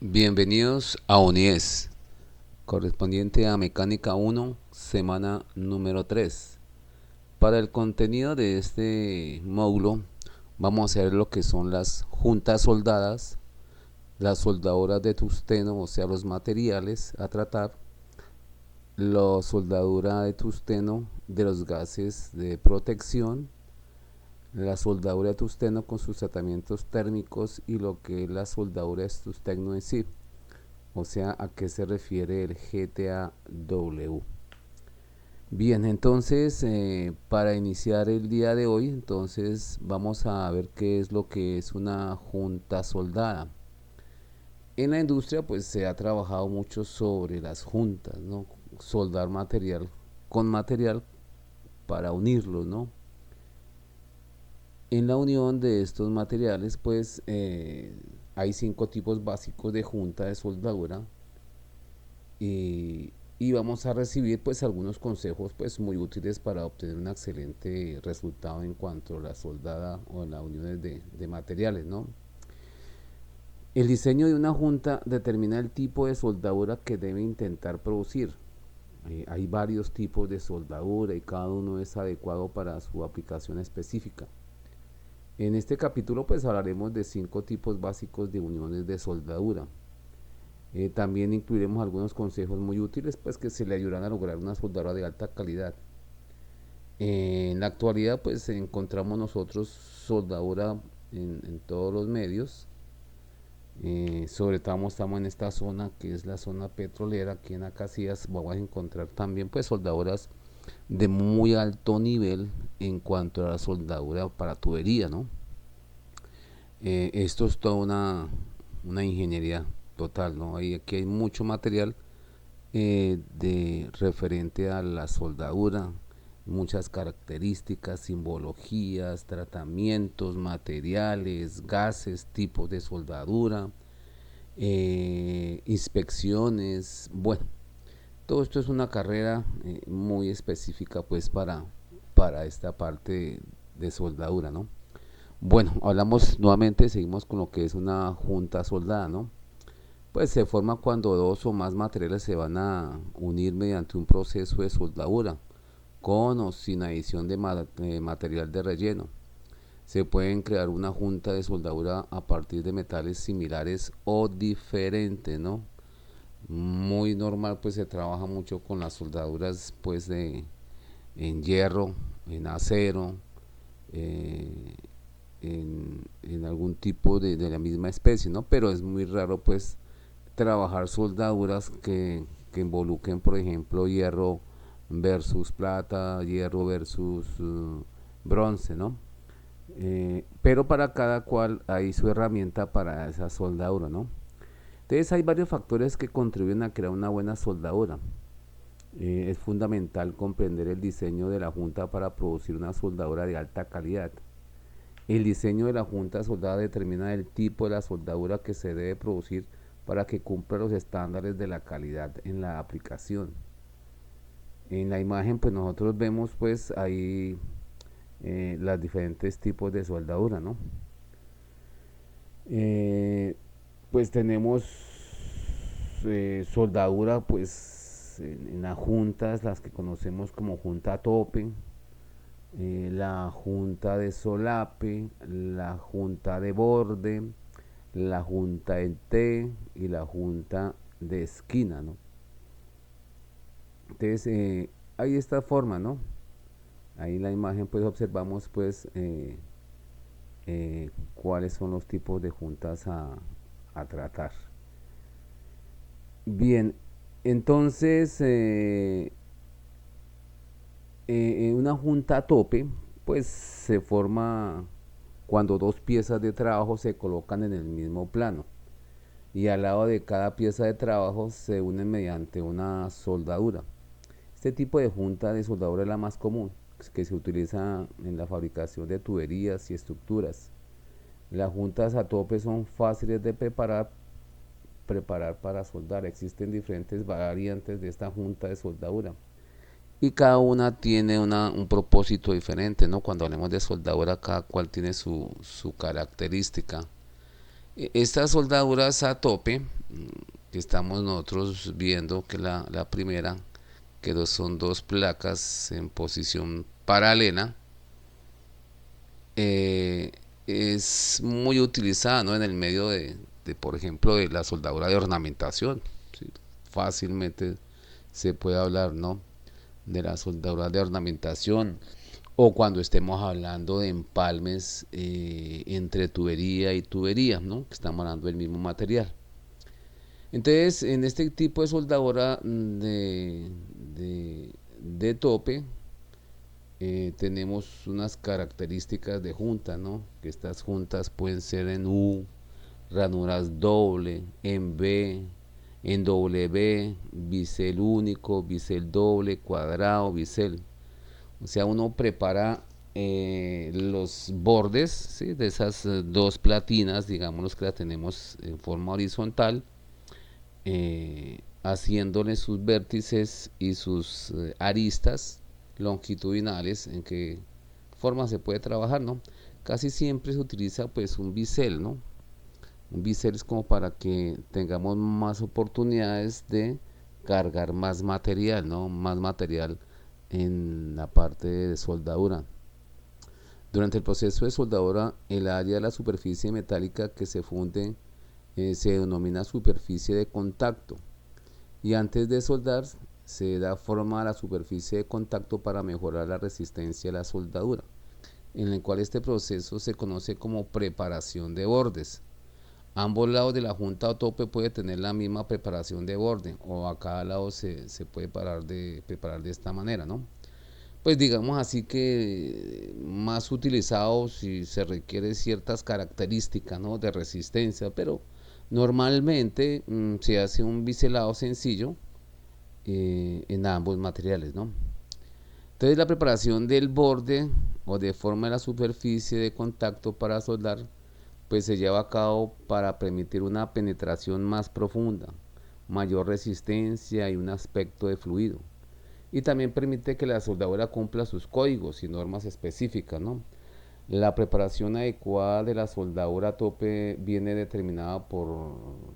Bienvenidos a UNIES, correspondiente a Mecánica 1, semana número 3. Para el contenido de este módulo vamos a ver lo que son las juntas soldadas, las soldaduras de tungsteno, o sea los materiales a tratar, la soldadura de tungsteno de los gases de protección, la soldadura de tungsteno con sus tratamientos térmicos y lo que es la soldadura de tungsteno en sí. O sea, a qué se refiere el GTAW. Bien, entonces para iniciar el día de hoy, entonces vamos a ver qué es lo que es una junta soldada. En la industria pues se ha trabajado mucho sobre las juntas, ¿no? Soldar material con material para unirlos, ¿no? En la unión de estos materiales pues hay 5 tipos básicos de junta de soldadura y vamos a recibir pues algunos consejos pues muy útiles para obtener un excelente resultado en cuanto a la soldada o la unión de materiales, ¿no? El diseño de una junta determina el tipo de soldadura que debe intentar producir. Hay varios tipos de soldadura y cada uno es adecuado para su aplicación específica. En este capítulo pues hablaremos de 5 tipos básicos de uniones de soldadura. También incluiremos algunos consejos muy útiles pues que se le ayudarán a lograr una soldadura de alta calidad. En la actualidad pues encontramos nosotros soldadura en todos los medios. Sobre todo estamos en esta zona que es la zona petrolera. Aquí en Acacías vamos a encontrar también pues soldaduras de muy alto nivel en cuanto a la soldadura para tubería, ¿no? Esto es toda una ingeniería total, ¿no? Aquí hay mucho material de referente a la soldadura, muchas características, simbologías, tratamientos, materiales, gases, tipos de soldadura, inspecciones. Bueno, todo esto es una carrera muy específica pues para esta parte de soldadura, ¿no? Bueno, hablamos nuevamente, seguimos con lo que es una junta soldada, ¿no? Pues se forma cuando dos o más materiales se van a unir mediante un proceso de soldadura, con o sin adición de material de relleno. Se pueden crear una junta de soldadura a partir de metales similares o diferentes, ¿no? Muy normal, pues se trabaja mucho con las soldaduras pues en hierro, en acero, eh, en algún tipo de la misma especie, ¿no? Pero es muy raro pues trabajar soldaduras que involucren, por ejemplo, hierro versus plata, hierro versus bronce, ¿no? Pero para cada cual hay su herramienta para esa soldadura, ¿no? Entonces hay varios factores que contribuyen a crear una buena soldadura. Es fundamental comprender el diseño de la junta para producir una soldadura de alta calidad. El diseño de la junta soldada determina el tipo de la soldadura que se debe producir para que cumpla los estándares de la calidad en la aplicación. En la imagen pues nosotros vemos pues ahí los diferentes tipos de soldadura, ¿no? Eh, pues tenemos soldadura pues en las juntas, las que conocemos como junta a tope, la junta de solape, la junta de borde, la junta en T y la junta de esquina, ¿no? Entonces, hay esta forma, ¿no? Ahí en la imagen pues observamos pues cuáles son los tipos de juntas a tratar. Bien, entonces una junta a tope pues se forma cuando dos piezas de trabajo se colocan en el mismo plano y al lado de cada pieza de trabajo se unen mediante una soldadura. Este tipo de junta de soldadura es la más común, que se utiliza en la fabricación de tuberías y estructuras. Las juntas a tope son fáciles de preparar para soldar. Existen diferentes variantes de esta junta de soldadura y cada una tiene un propósito diferente, ¿no? Cuando hablemos de soldadura, cada cual tiene su característica. Estas soldaduras a tope que estamos nosotros viendo, que la primera, que son dos placas en posición paralela, eh, es muy utilizada, ¿no?, en el medio por ejemplo, de la soldadura de ornamentación. ¿Sí? Fácilmente se puede hablar, ¿no?, de la soldadura de ornamentación, o cuando estemos hablando de empalmes entre tubería y tubería, ¿no?, que estamos hablando del mismo material. Entonces, en este tipo de soldadura de tope, tenemos unas características de junta, ¿no? Que estas juntas pueden ser en U, ranuras doble, en B, en W, bisel único, bisel doble, cuadrado, bisel. O sea, uno prepara los bordes, ¿sí?, de esas dos platinas, digamos que la tenemos en forma horizontal, haciéndole sus vértices y sus aristas longitudinales. En qué forma se puede trabajar, ¿no? Casi siempre se utiliza pues un bisel, ¿no? Un bisel es como para que tengamos más oportunidades de cargar más material, ¿no? Más material en la parte de soldadura. Durante el proceso de soldadura, el área de la superficie metálica que se funde se denomina superficie de contacto, y antes de soldar se da forma a la superficie de contacto para mejorar la resistencia a la soldadura, en el cual este proceso se conoce como preparación de bordes. Ambos lados de la junta o tope puede tener la misma preparación de borde, o a cada lado se puede preparar de esta manera, ¿no? Pues digamos así que más utilizado si se requiere ciertas características, ¿no?, de resistencia, pero normalmente se hace un biselado sencillo en ambos materiales, ¿no? Entonces la preparación del borde o de forma de la superficie de contacto para soldar pues se lleva a cabo para permitir una penetración más profunda, mayor resistencia y un aspecto de fluido. Y también permite que la soldadura cumpla sus códigos y normas específicas, ¿no? La preparación adecuada de la soldadura a tope viene determinada por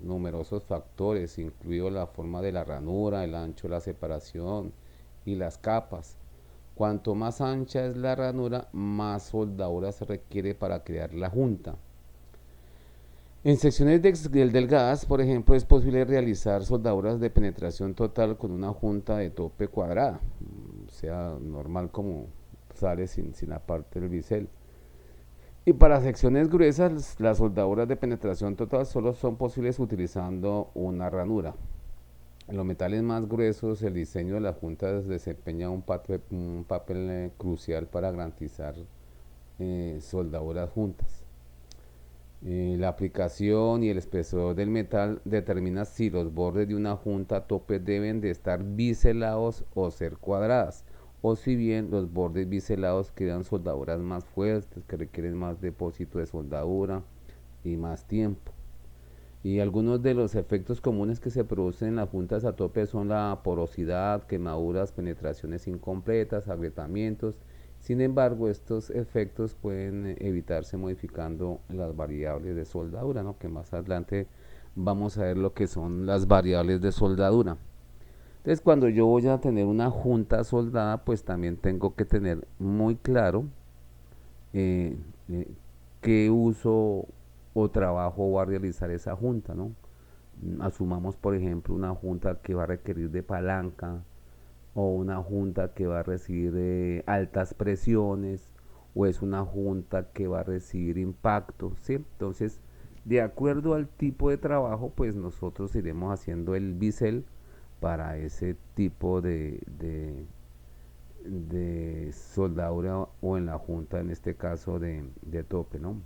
numerosos factores, incluido la forma de la ranura, el ancho de la separación y las capas. Cuanto más ancha es la ranura, más soldadura se requiere para crear la junta. En secciones delgadas, por ejemplo, es posible realizar soldaduras de penetración total con una junta de tope cuadrada, o sea, normal como sale sin la parte del bisel. Y para secciones gruesas, las soldaduras de penetración total solo son posibles utilizando una ranura. En los metales más gruesos, el diseño de las juntas desempeña un papel crucial para garantizar soldaduras juntas. La aplicación y el espesor del metal determina si los bordes de una junta a tope deben de estar biselados o ser cuadradas, o si bien los bordes biselados crean soldaduras más fuertes que requieren más depósito de soldadura y más tiempo. Y algunos de los efectos comunes que se producen en las juntas a tope son la porosidad, quemaduras, penetraciones incompletas, agrietamientos. Sin embargo, estos efectos pueden evitarse modificando las variables de soldadura, ¿no?, que más adelante vamos a ver lo que son las variables de soldadura. Entonces, cuando yo voy a tener una junta soldada, pues también tengo que tener muy claro eh, eh, qué uso o trabajo va a realizar esa junta, ¿no? Asumamos, por ejemplo, una junta que va a requerir de palanca, o una junta que va a recibir altas presiones, o es una junta que va a recibir impacto, ¿sí? Entonces, de acuerdo al tipo de trabajo, pues nosotros iremos haciendo el bisel para ese tipo de soldadura, o en la junta, en este caso de tope, ¿no?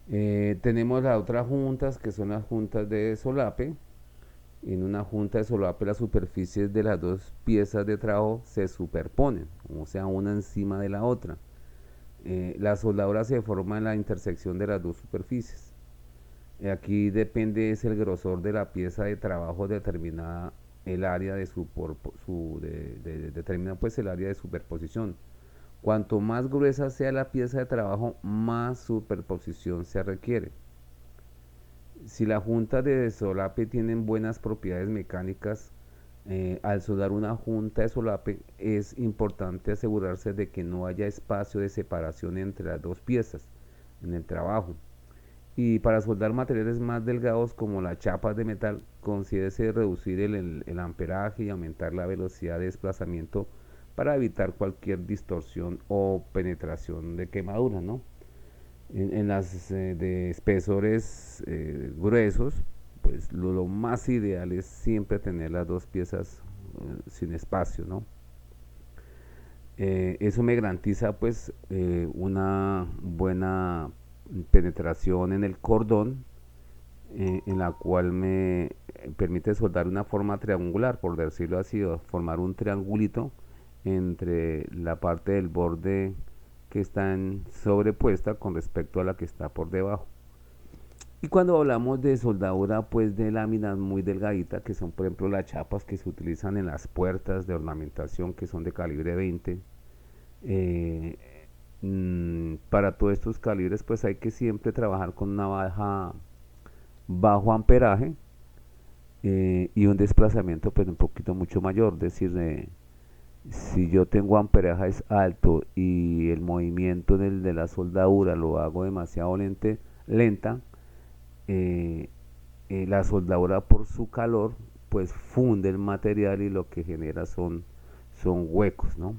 Tenemos las otras juntas, que son las juntas de solape. En una junta de solape las superficies de las dos piezas de trabajo se superponen, o sea, una encima de la otra. La soldadura se forma en la intersección de las dos superficies. Aquí depende es el grosor de la pieza de trabajo determinada el área determina pues el área de superposición. Cuanto más gruesa sea la pieza de trabajo, más superposición se requiere. Si las juntas de solape tienen buenas propiedades mecánicas, al soldar una junta de solape es importante asegurarse de que no haya espacio de separación entre las dos piezas en el trabajo. Y para soldar materiales más delgados como las chapas de metal, considérese reducir el amperaje y aumentar la velocidad de desplazamiento para evitar cualquier distorsión o penetración de quemadura, ¿no? En las de espesores gruesos, pues lo más ideal es siempre tener las dos piezas sin espacio, ¿no? Eso me garantiza pues una buena penetración en el cordón, en la cual me permite soldar una forma triangular, por decirlo así, o formar un triangulito entre la parte del borde que está en sobrepuesta con respecto a la que está por debajo. Y cuando hablamos de soldadura, pues de láminas muy delgaditas, que son por ejemplo las chapas que se utilizan en las puertas de ornamentación, que son de calibre 20, eh, para todos estos calibres, pues hay que siempre trabajar con una bajo amperaje, y un desplazamiento pues un poquito mucho mayor, es decir, si yo tengo amperajes alto y el movimiento de la soldadura lo hago demasiado lenta, eh, la soldadura por su calor pues funde el material y lo que genera son huecos, ¿no?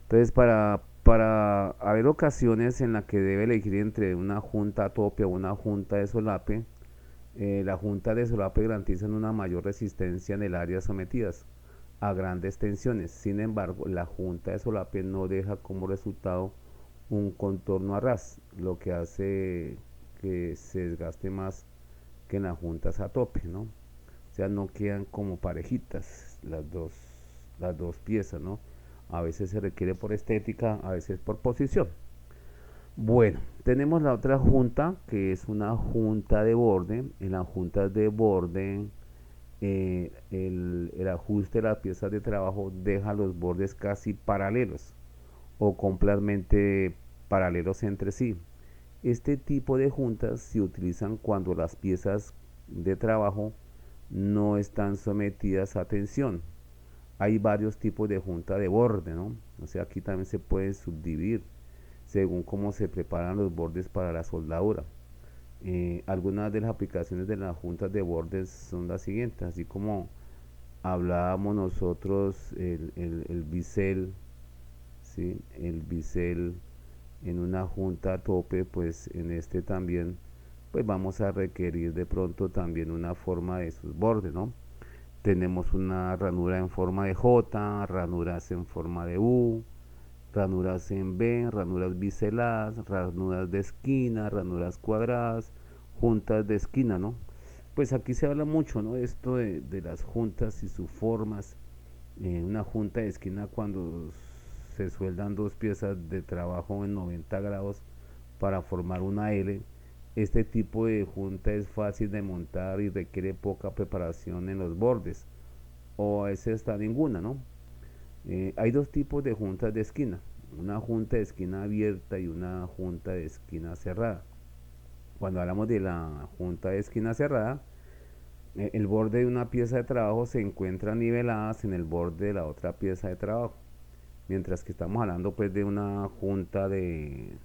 Entonces para haber ocasiones en las que debe elegir entre una junta a tope o una junta de solape, la junta de solape garantizan una mayor resistencia en el área sometidas a grandes tensiones. Sin embargo, la junta de solape no deja como resultado un contorno a ras, lo que hace que se desgaste más que en las juntas a tope, ¿no? O sea, no quedan como parejitas las dos piezas, ¿no? A veces se requiere por estética, a veces por posición. Bueno, tenemos la otra junta, que es una junta de borde. En las juntas de borde, el ajuste de las piezas de trabajo deja los bordes casi paralelos o completamente paralelos entre sí. Este tipo de juntas se utilizan cuando las piezas de trabajo no están sometidas a tensión. Hay varios tipos de junta de borde, ¿no? O sea, aquí también se puede subdividir según cómo se preparan los bordes para la soldadura. Algunas de las aplicaciones de las juntas de bordes son las siguientes, así como hablábamos nosotros el bisel, ¿sí? El bisel en una junta a tope, pues en este también pues vamos a requerir de pronto también una forma de sus bordes, ¿no? Tenemos una ranura en forma de J, ranuras en forma de U, ranuras en B, ranuras biseladas, ranuras de esquina, ranuras cuadradas, juntas de esquina, ¿no? Pues aquí se habla mucho, ¿no? Esto de las juntas y sus formas. Una junta de esquina cuando se sueldan dos piezas de trabajo en 90 grados para formar una L. Este tipo de junta es fácil de montar y requiere poca preparación en los bordes, o a veces está ninguna, ¿no? Hay dos tipos de juntas de esquina, una junta de esquina abierta y una junta de esquina cerrada. Cuando hablamos de la junta de esquina cerrada, el borde de una pieza de trabajo se encuentra niveladas en el borde de la otra pieza de trabajo, mientras que estamos hablando pues de una junta de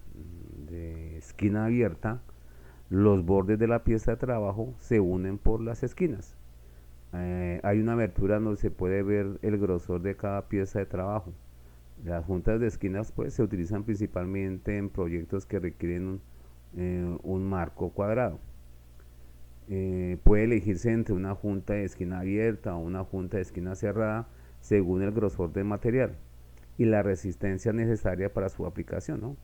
esquina abierta, los bordes de la pieza de trabajo se unen por las esquinas. Hay una abertura donde se puede ver el grosor de cada pieza de trabajo. Las juntas de esquinas pues se utilizan principalmente en proyectos que requieren un marco cuadrado. Puede elegirse entre una junta de esquina abierta o una junta de esquina cerrada según el grosor del material y la resistencia necesaria para su aplicación, ¿no?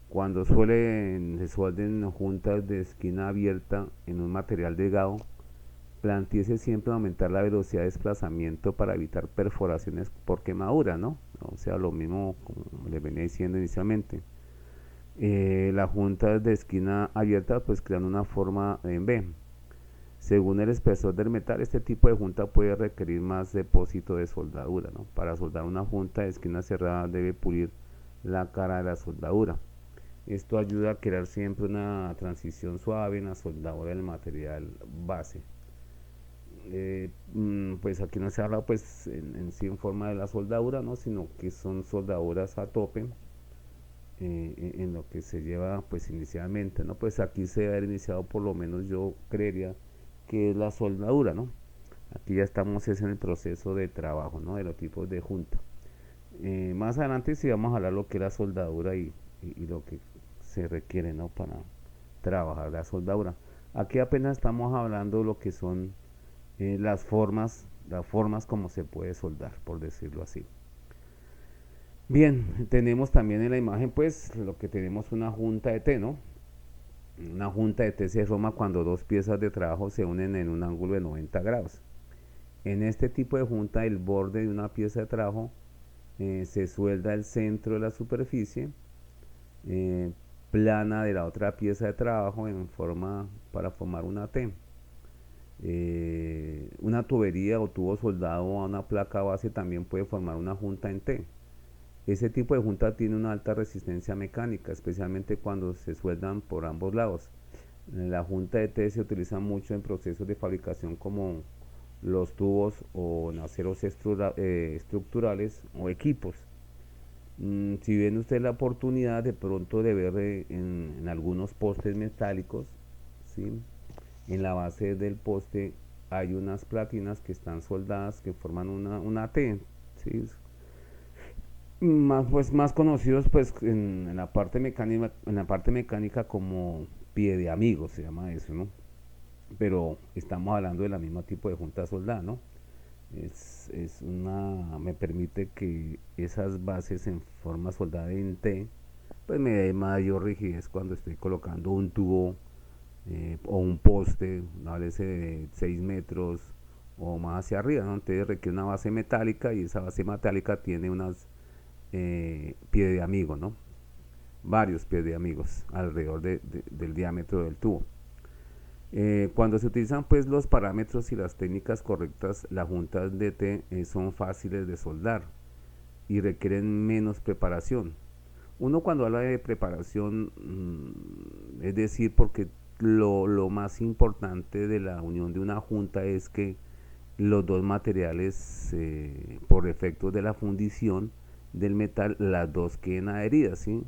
Cuando se suelden juntas de esquina abierta en un material delgado, planteese siempre aumentar la velocidad de desplazamiento para evitar perforaciones por quemadura, ¿no? O sea, lo mismo como les venía diciendo inicialmente. Las juntas de esquina abierta pues crean una forma en B. Según el espesor del metal, este tipo de junta puede requerir más depósito de soldadura, ¿no? Para soldar una junta de esquina cerrada debe pulir la cara de la soldadura. Esto ayuda a crear siempre una transición suave en la soldadura del material base. Pues aquí no se habla pues en sí en forma de la soldadura, ¿no? Sino que son soldaduras a tope, en lo que se lleva pues inicialmente, ¿no? Pues aquí se debe haber iniciado, por lo menos yo creería que es la soldadura, ¿no? Aquí ya estamos es en el proceso de trabajo, ¿no? De los tipos de junta. Más adelante sí vamos a hablar lo que es la soldadura y lo que se requiere, ¿no? Para trabajar la soldadura. Aquí apenas estamos hablando de lo que son las formas como se puede soldar, por decirlo así. Bien, tenemos también en la imagen pues lo que tenemos una junta de T, ¿no? Una junta de T se forma cuando dos piezas de trabajo se unen en un ángulo de 90 grados. En este tipo de junta, el borde de una pieza de trabajo se suelda el centro de la superficie eh, plana de la otra pieza de trabajo en forma para formar una T. Una tubería o tubo soldado a una placa base también puede formar una junta en T. Ese tipo de junta tiene una alta resistencia mecánica, especialmente cuando se sueldan por ambos lados. La junta de T se utiliza mucho en procesos de fabricación como los tubos o en aceros estructurales o equipos. Si ven usted la oportunidad de pronto de ver en algunos postes metálicos, ¿sí? En la base del poste hay unas platinas que están soldadas que forman una T, ¿sí? Más, pues, más conocidos pues en la parte mecánica como pie de amigo se llama eso, ¿no? Pero estamos hablando de la misma tipo de junta soldada, ¿no? Me permite que esas bases en forma soldada en T pues me dé mayor rigidez cuando estoy colocando un tubo o un poste, ¿vale? De 6 metros o más hacia arriba, ¿no? Entonces requiere una base metálica y esa base metálica tiene unas pie de amigo, ¿no? Varios pies de amigos alrededor del diámetro del tubo. Cuando se utilizan pues los parámetros y las técnicas correctas, las juntas de T son fáciles de soldar y requieren menos preparación. Uno cuando habla de preparación, es decir, porque lo más importante de la unión de una junta es que los dos materiales, por efectos de la fundición del metal, las dos queden adheridas, ¿sí?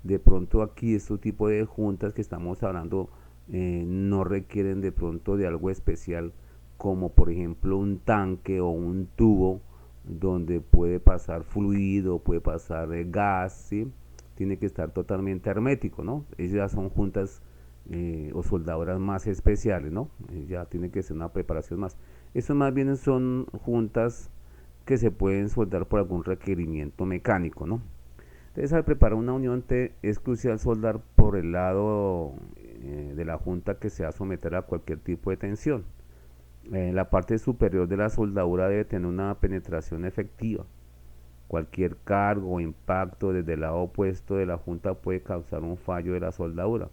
De pronto aquí este tipo de juntas que estamos hablando no requieren de pronto de algo especial como por ejemplo un tanque o un tubo donde puede pasar fluido, puede pasar gas, ¿sí? Tiene que estar totalmente hermético, ¿no? Ellas son juntas o soldadoras más especiales, ¿no? Ya tiene que ser una preparación más. Eso más bien son juntas que se pueden soldar por algún requerimiento mecánico, ¿no? Entonces, al preparar una unión T es crucial soldar por el lado de la junta que se va a someter a cualquier tipo de tensión. La parte superior de la soldadura debe tener una penetración efectiva. Cualquier cargo o impacto desde el lado opuesto de la junta puede causar un fallo de la soldadura.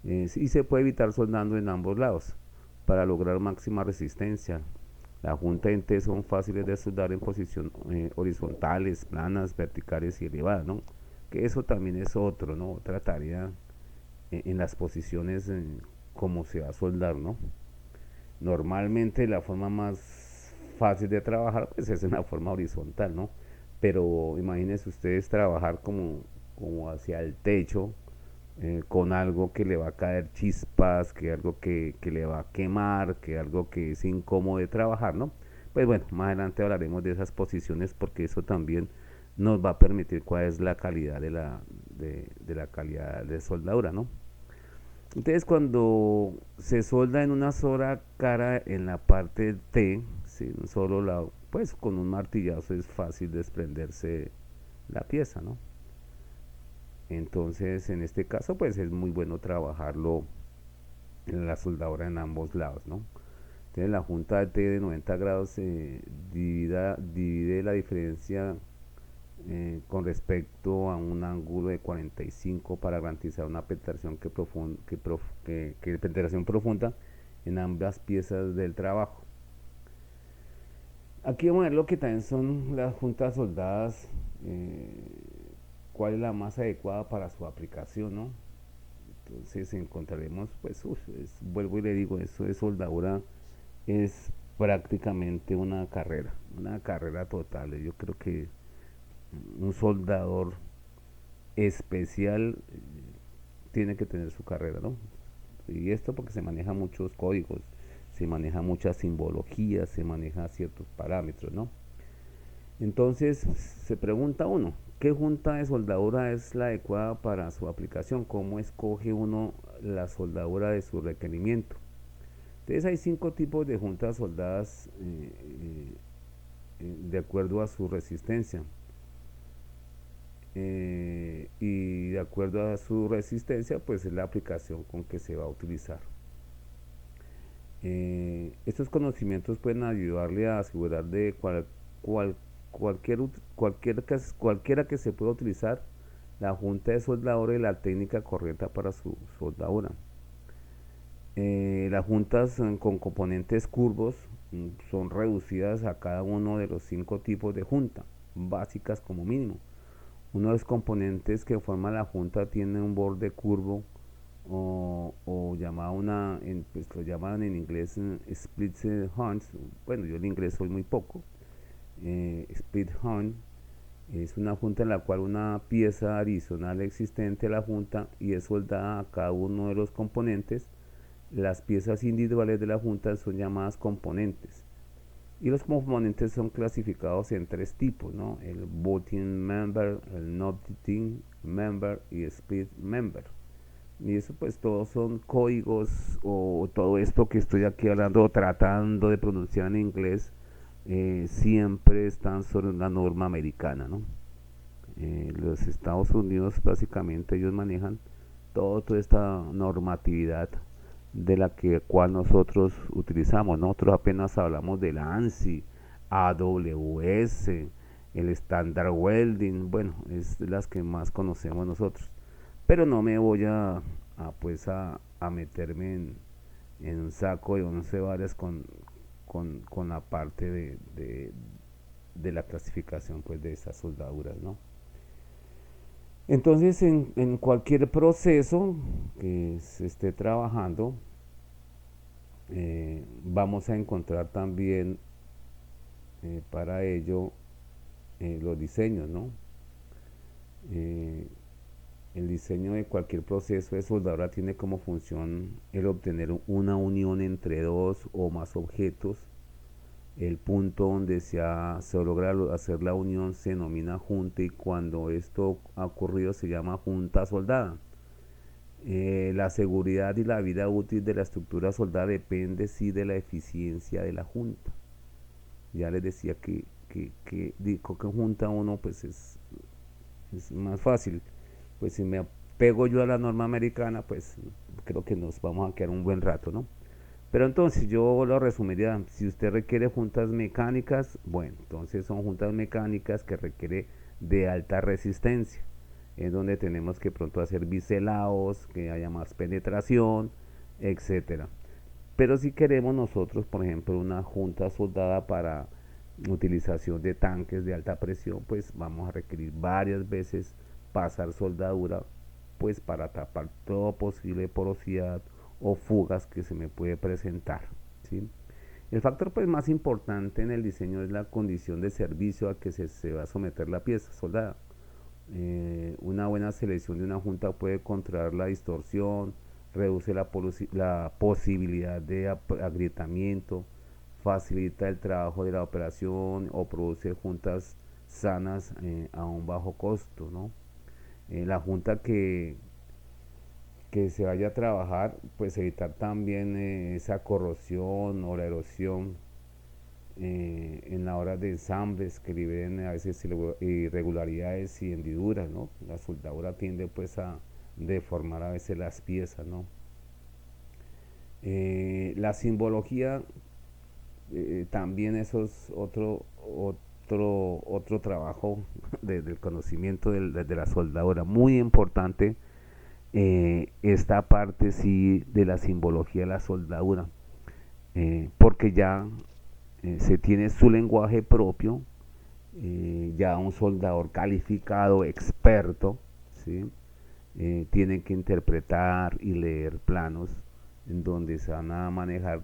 Y se puede evitar soldando en ambos lados para lograr máxima resistencia. La junta en T son fáciles de soldar en posición horizontales, planas, verticales y elevadas, ¿no? Que eso también es otro, ¿no? Otra tarea en las posiciones como se va a soldar, ¿no? Normalmente la forma más fácil de trabajar pues es en la forma horizontal, ¿no? Pero imagínense ustedes trabajar como hacia el techo, con algo que le va a caer chispas, que algo que le va a quemar, que algo que es incómodo de trabajar, ¿no? Pues bueno, más adelante hablaremos de esas posiciones porque eso también nos va a permitir cuál es la calidad de la calidad de soldadura, ¿no? Entonces cuando se solda en una sola cara en la parte T, ¿sí? Un solo lado, pues con un martillazo es fácil desprenderse la pieza, ¿no? Entonces, en este caso, pues es muy bueno trabajarlo en la soldadura en ambos lados, ¿no? Entonces, la junta de T de 90 grados divide la diferencia con respecto a un ángulo de 45 para garantizar una penetración penetración profunda en ambas piezas del trabajo. Aquí vamos a ver lo que también son las juntas soldadas cuál es la más adecuada para su aplicación, ¿no? Entonces encontraremos, pues, vuelvo y le digo, eso de soldadura es prácticamente una carrera total. Yo creo que un soldador especial tiene que tener su carrera, ¿no? Y esto porque se maneja muchos códigos, se maneja muchas simbologías, se maneja ciertos parámetros, ¿no? Entonces se pregunta uno, ¿qué junta de soldadura es la adecuada para su aplicación? ¿Cómo escoge uno la soldadura de su requerimiento? Entonces hay 5 tipos de juntas soldadas de acuerdo a su resistencia. Y de acuerdo a su resistencia, pues es la aplicación con que se va a utilizar. Estos conocimientos pueden ayudarle a asegurar de cual- cualquiera que se pueda utilizar la junta de soldadura y la técnica correcta para su soldadura. Las juntas con componentes curvos son reducidas a cada uno de los 5 tipos de junta básicas como mínimo. Uno de los componentes que forma la junta tiene un borde curvo o llamado pues lo llaman en inglés split horns. Bueno, yo en inglés soy muy poco. Split horn es una junta en la cual una pieza adicional existente a la junta y es soldada a cada uno de los componentes. Las piezas individuales de la junta son llamadas componentes. Y los componentes son clasificados en 3 tipos, ¿no? El bolting member, el not bolting member y split member. Y eso pues todos son códigos o todo esto que estoy aquí hablando, tratando de pronunciar en inglés, siempre están sobre una norma americana, ¿no? Los Estados Unidos básicamente ellos manejan toda esta normatividad de la cual nosotros utilizamos. Nosotros apenas hablamos del ANSI, AWS, el Standard Welding, bueno, es de las que más conocemos nosotros. Pero no me voy pues a meterme en un saco de 11 varas con la parte de la clasificación pues de esas soldaduras, ¿no? Entonces, en cualquier proceso que se esté trabajando, vamos a encontrar también para ello los diseños, ¿no? El diseño de cualquier proceso de soldadura tiene como función el obtener una unión entre 2 o más objetos. El punto donde se logra hacer la unión se denomina junta y cuando esto ha ocurrido se llama junta soldada. La seguridad y la vida útil de la estructura soldada depende sí de la eficiencia de la junta. Ya les decía con qué junta uno pues es más fácil. Pues si me apego yo a la norma americana, pues creo que nos vamos a quedar un buen rato, ¿no? Pero entonces yo lo resumiría, si usted requiere juntas mecánicas, bueno, entonces son juntas mecánicas que requiere de alta resistencia, es donde tenemos que pronto hacer biselados, que haya más penetración, etcétera. Pero si queremos nosotros, por ejemplo, una junta soldada para utilización de tanques de alta presión, pues vamos a requerir varias veces pasar soldadura, pues para tapar toda posible porosidad o fugas que se me puede presentar, ¿sí? El factor pues más importante en el diseño es la condición de servicio a que se va a someter la pieza soldada. Una buena selección de una junta puede controlar la distorsión, reduce la posibilidad de agrietamiento, facilita el trabajo de la operación o produce juntas sanas a un bajo costo, ¿no? La junta que se vaya a trabajar, pues evitar también esa corrosión o la erosión en la hora de ensambles que liberen a veces irregularidades y hendiduras, ¿no? La soldadura tiende pues a deformar a veces las piezas, ¿no? La simbología también eso es otro trabajo del conocimiento de la soldadura, muy importante. Esta parte sí de la simbología de la soldadura, porque ya se tiene su lenguaje propio, ya un soldador calificado, experto, ¿sí? Tienen que interpretar y leer planos en donde se van a manejar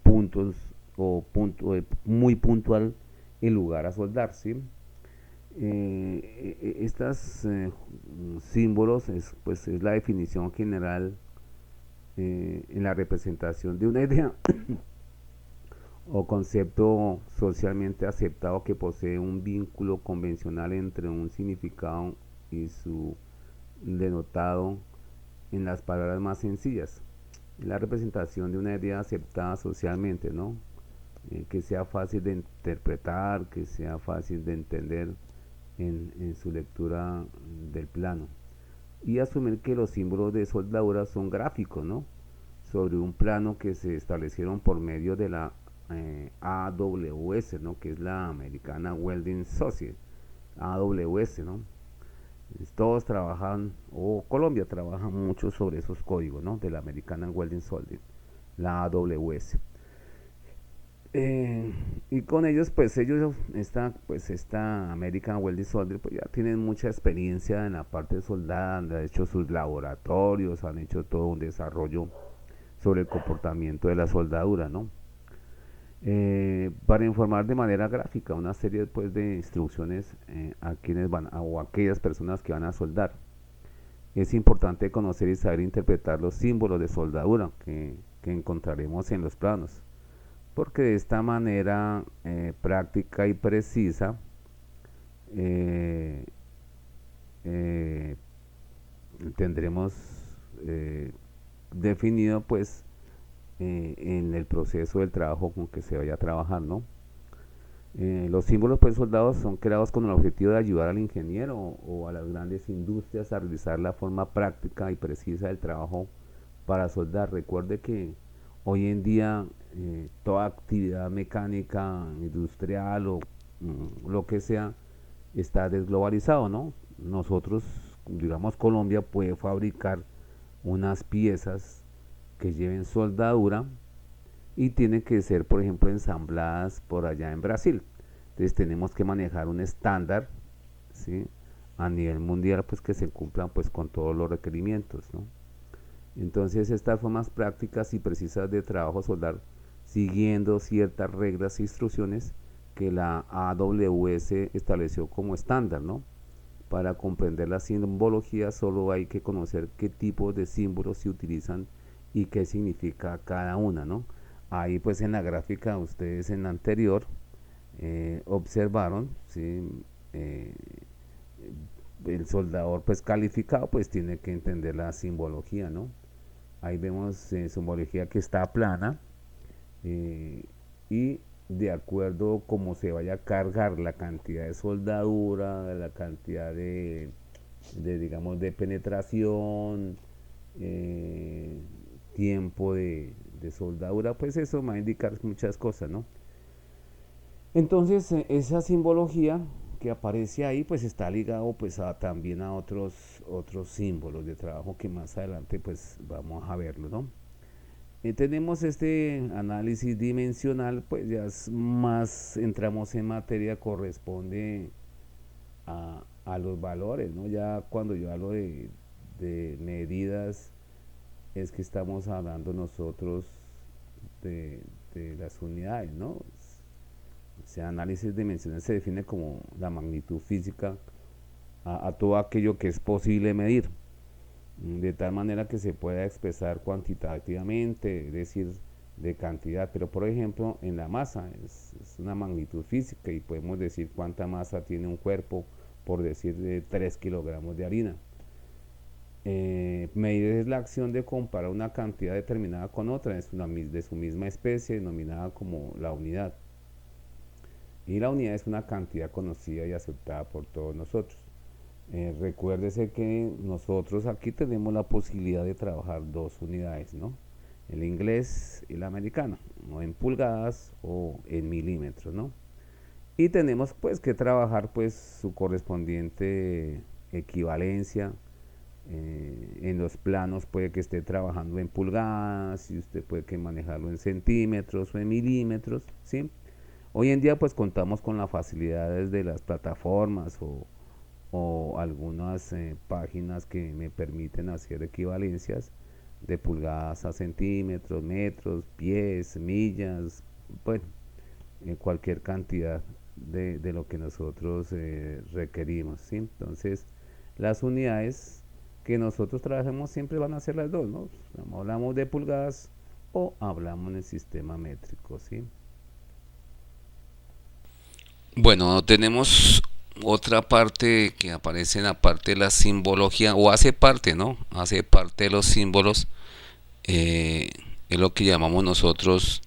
puntos o muy puntual el lugar a soldar, ¿sí? Estas símbolos pues es la definición general en la representación de una idea o concepto socialmente aceptado que posee un vínculo convencional entre un significado y su denotado en las palabras más sencillas. La representación de una idea aceptada socialmente, ¿no? Que sea fácil de interpretar, que sea fácil de entender en su lectura del plano. Y asumir que los símbolos de soldadura son gráficos, ¿no? Sobre un plano que se establecieron por medio de la AWS, ¿no? Que es la Americana Welding Society, AWS, ¿no? Todos trabajan, o Colombia trabaja mucho sobre esos códigos, ¿no? De la Americana Welding Society, la AWS. Eh, y con ellos, esta American Welding Soldier, pues ya tienen mucha experiencia en la parte de soldada, han hecho sus laboratorios, han hecho todo un desarrollo sobre el comportamiento de la soldadura, ¿no? Para informar de manera gráfica una serie pues, de instrucciones a quienes van o a aquellas personas que van a soldar. Es importante conocer y saber interpretar los símbolos de soldadura que encontraremos en los planos, porque de esta manera práctica y precisa eh, eh, tendremos definido pues en el proceso del trabajo con que se vaya a trabajar, ¿no? Los símbolos pues soldados son creados con el objetivo de ayudar al ingeniero o a las grandes industrias a realizar la forma práctica y precisa del trabajo para soldar. Recuerde que hoy en día toda actividad mecánica, industrial o lo que sea está desglobalizado, ¿no? Nosotros, digamos, Colombia puede fabricar unas piezas que lleven soldadura y tienen que ser, por ejemplo, ensambladas por allá en Brasil. Entonces tenemos que manejar un estándar, ¿sí? A nivel mundial, pues que se cumplan pues con todos los requerimientos, ¿no? Entonces estas formas prácticas y precisas de trabajo soldar siguiendo ciertas reglas e instrucciones que la AWS estableció como estándar, ¿no? Para comprender la simbología solo hay que conocer qué tipos de símbolos se utilizan y qué significa cada una, ¿no? Ahí pues en la gráfica ustedes en la anterior observaron, ¿sí? Eh, el soldador pues calificado pues tiene que entender la simbología, ¿no? Ahí vemos simbología que está plana eh, y de acuerdo como se vaya a cargar la cantidad de soldadura, la cantidad digamos, de penetración, eh, tiempo de soldadura, pues eso va a indicar muchas cosas, ¿no? Entonces, esa simbología que aparece ahí, pues está ligado pues también a otros símbolos de trabajo que más adelante pues vamos a verlo, ¿no? Tenemos este análisis dimensional, pues ya es más entramos en materia, corresponde a los valores, ¿no? Ya cuando yo hablo de medidas, es que estamos hablando nosotros de las unidades, ¿no? O sea, análisis dimensional se define como la magnitud física a todo aquello que es posible medir, de tal manera que se pueda expresar cuantitativamente, es decir, de cantidad, pero por ejemplo en la masa es una magnitud física y podemos decir cuánta masa tiene un cuerpo, por decir de 3 kilogramos de harina. Medir es la acción de comparar una cantidad determinada con otra de su misma especie, denominada como la unidad. Y la unidad es una cantidad conocida y aceptada por todos nosotros. Recuérdese que nosotros aquí tenemos la posibilidad de trabajar dos unidades, ¿no? El inglés y el americano, no en pulgadas o en milímetros, ¿no? Y tenemos pues que trabajar pues su correspondiente equivalencia. En los planos puede que esté trabajando en pulgadas y usted puede que manejarlo en centímetros o en milímetros, ¿sí? Hoy en día pues contamos con las facilidades de las plataformas o o algunas páginas que me permiten hacer equivalencias de pulgadas a centímetros, metros, pies, millas, bueno, cualquier cantidad de lo que nosotros requerimos, ¿sí? Entonces, las unidades que nosotros trabajemos siempre van a ser las dos, ¿no? Hablamos de pulgadas o hablamos en el sistema métrico, ¿sí? Bueno, tenemos otra parte que aparece en la parte de la simbología, o hace parte, ¿no? Hace parte de los símbolos, eh, es lo que llamamos nosotros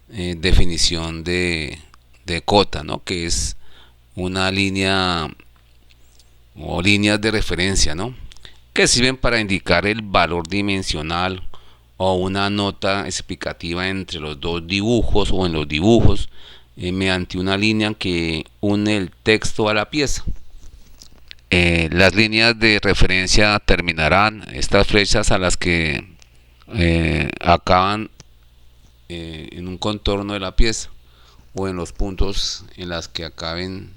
definición de cota, ¿no? Que es una línea o líneas de referencia, ¿no? Que sirven para indicar el valor dimensional o una nota explicativa entre los dos dibujos o en los dibujos mediante una línea que une el texto a la pieza. Las líneas de referencia terminarán estas flechas a las que acaban en un contorno de la pieza o en los puntos en las que acaben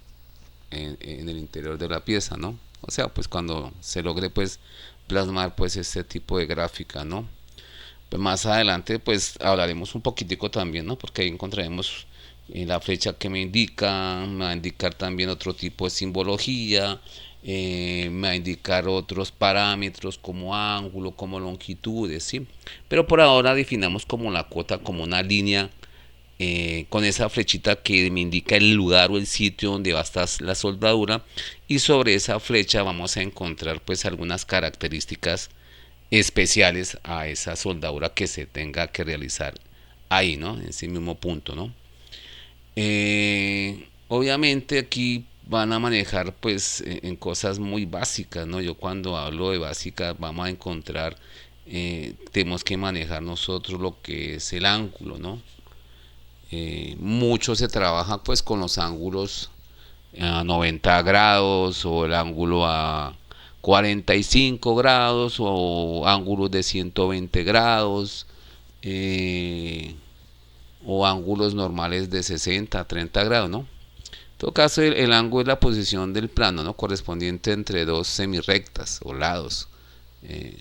en el interior de la pieza, ¿no? O sea, pues cuando se logre pues plasmar pues este tipo de gráfica, ¿no? Pues más adelante pues hablaremos un poquitico también, ¿no? Porque ahí encontraremos la flecha que me va a indicar también otro tipo de simbología, me va a indicar otros parámetros como ángulo, como longitudes, ¿sí? Pero por ahora definamos como la cuota como una línea con esa flechita que me indica el lugar o el sitio donde va a estar la soldadura, y sobre esa flecha vamos a encontrar pues algunas características especiales a esa soldadura que se tenga que realizar ahí, ¿no? En ese mismo punto, ¿no? Obviamente aquí van a manejar pues en cosas muy básicas, ¿no? Yo cuando hablo de básicas vamos a encontrar, tenemos que manejar nosotros lo que es el ángulo, ¿no? Mucho se trabaja pues con los ángulos a 90 grados o el ángulo a 45 grados o ángulos de 120 grados, eh, o ángulos normales de 60 a 30 grados, ¿no? En todo caso, el ángulo es la posición del plano, ¿no? Correspondiente entre dos semirrectas o lados, eh,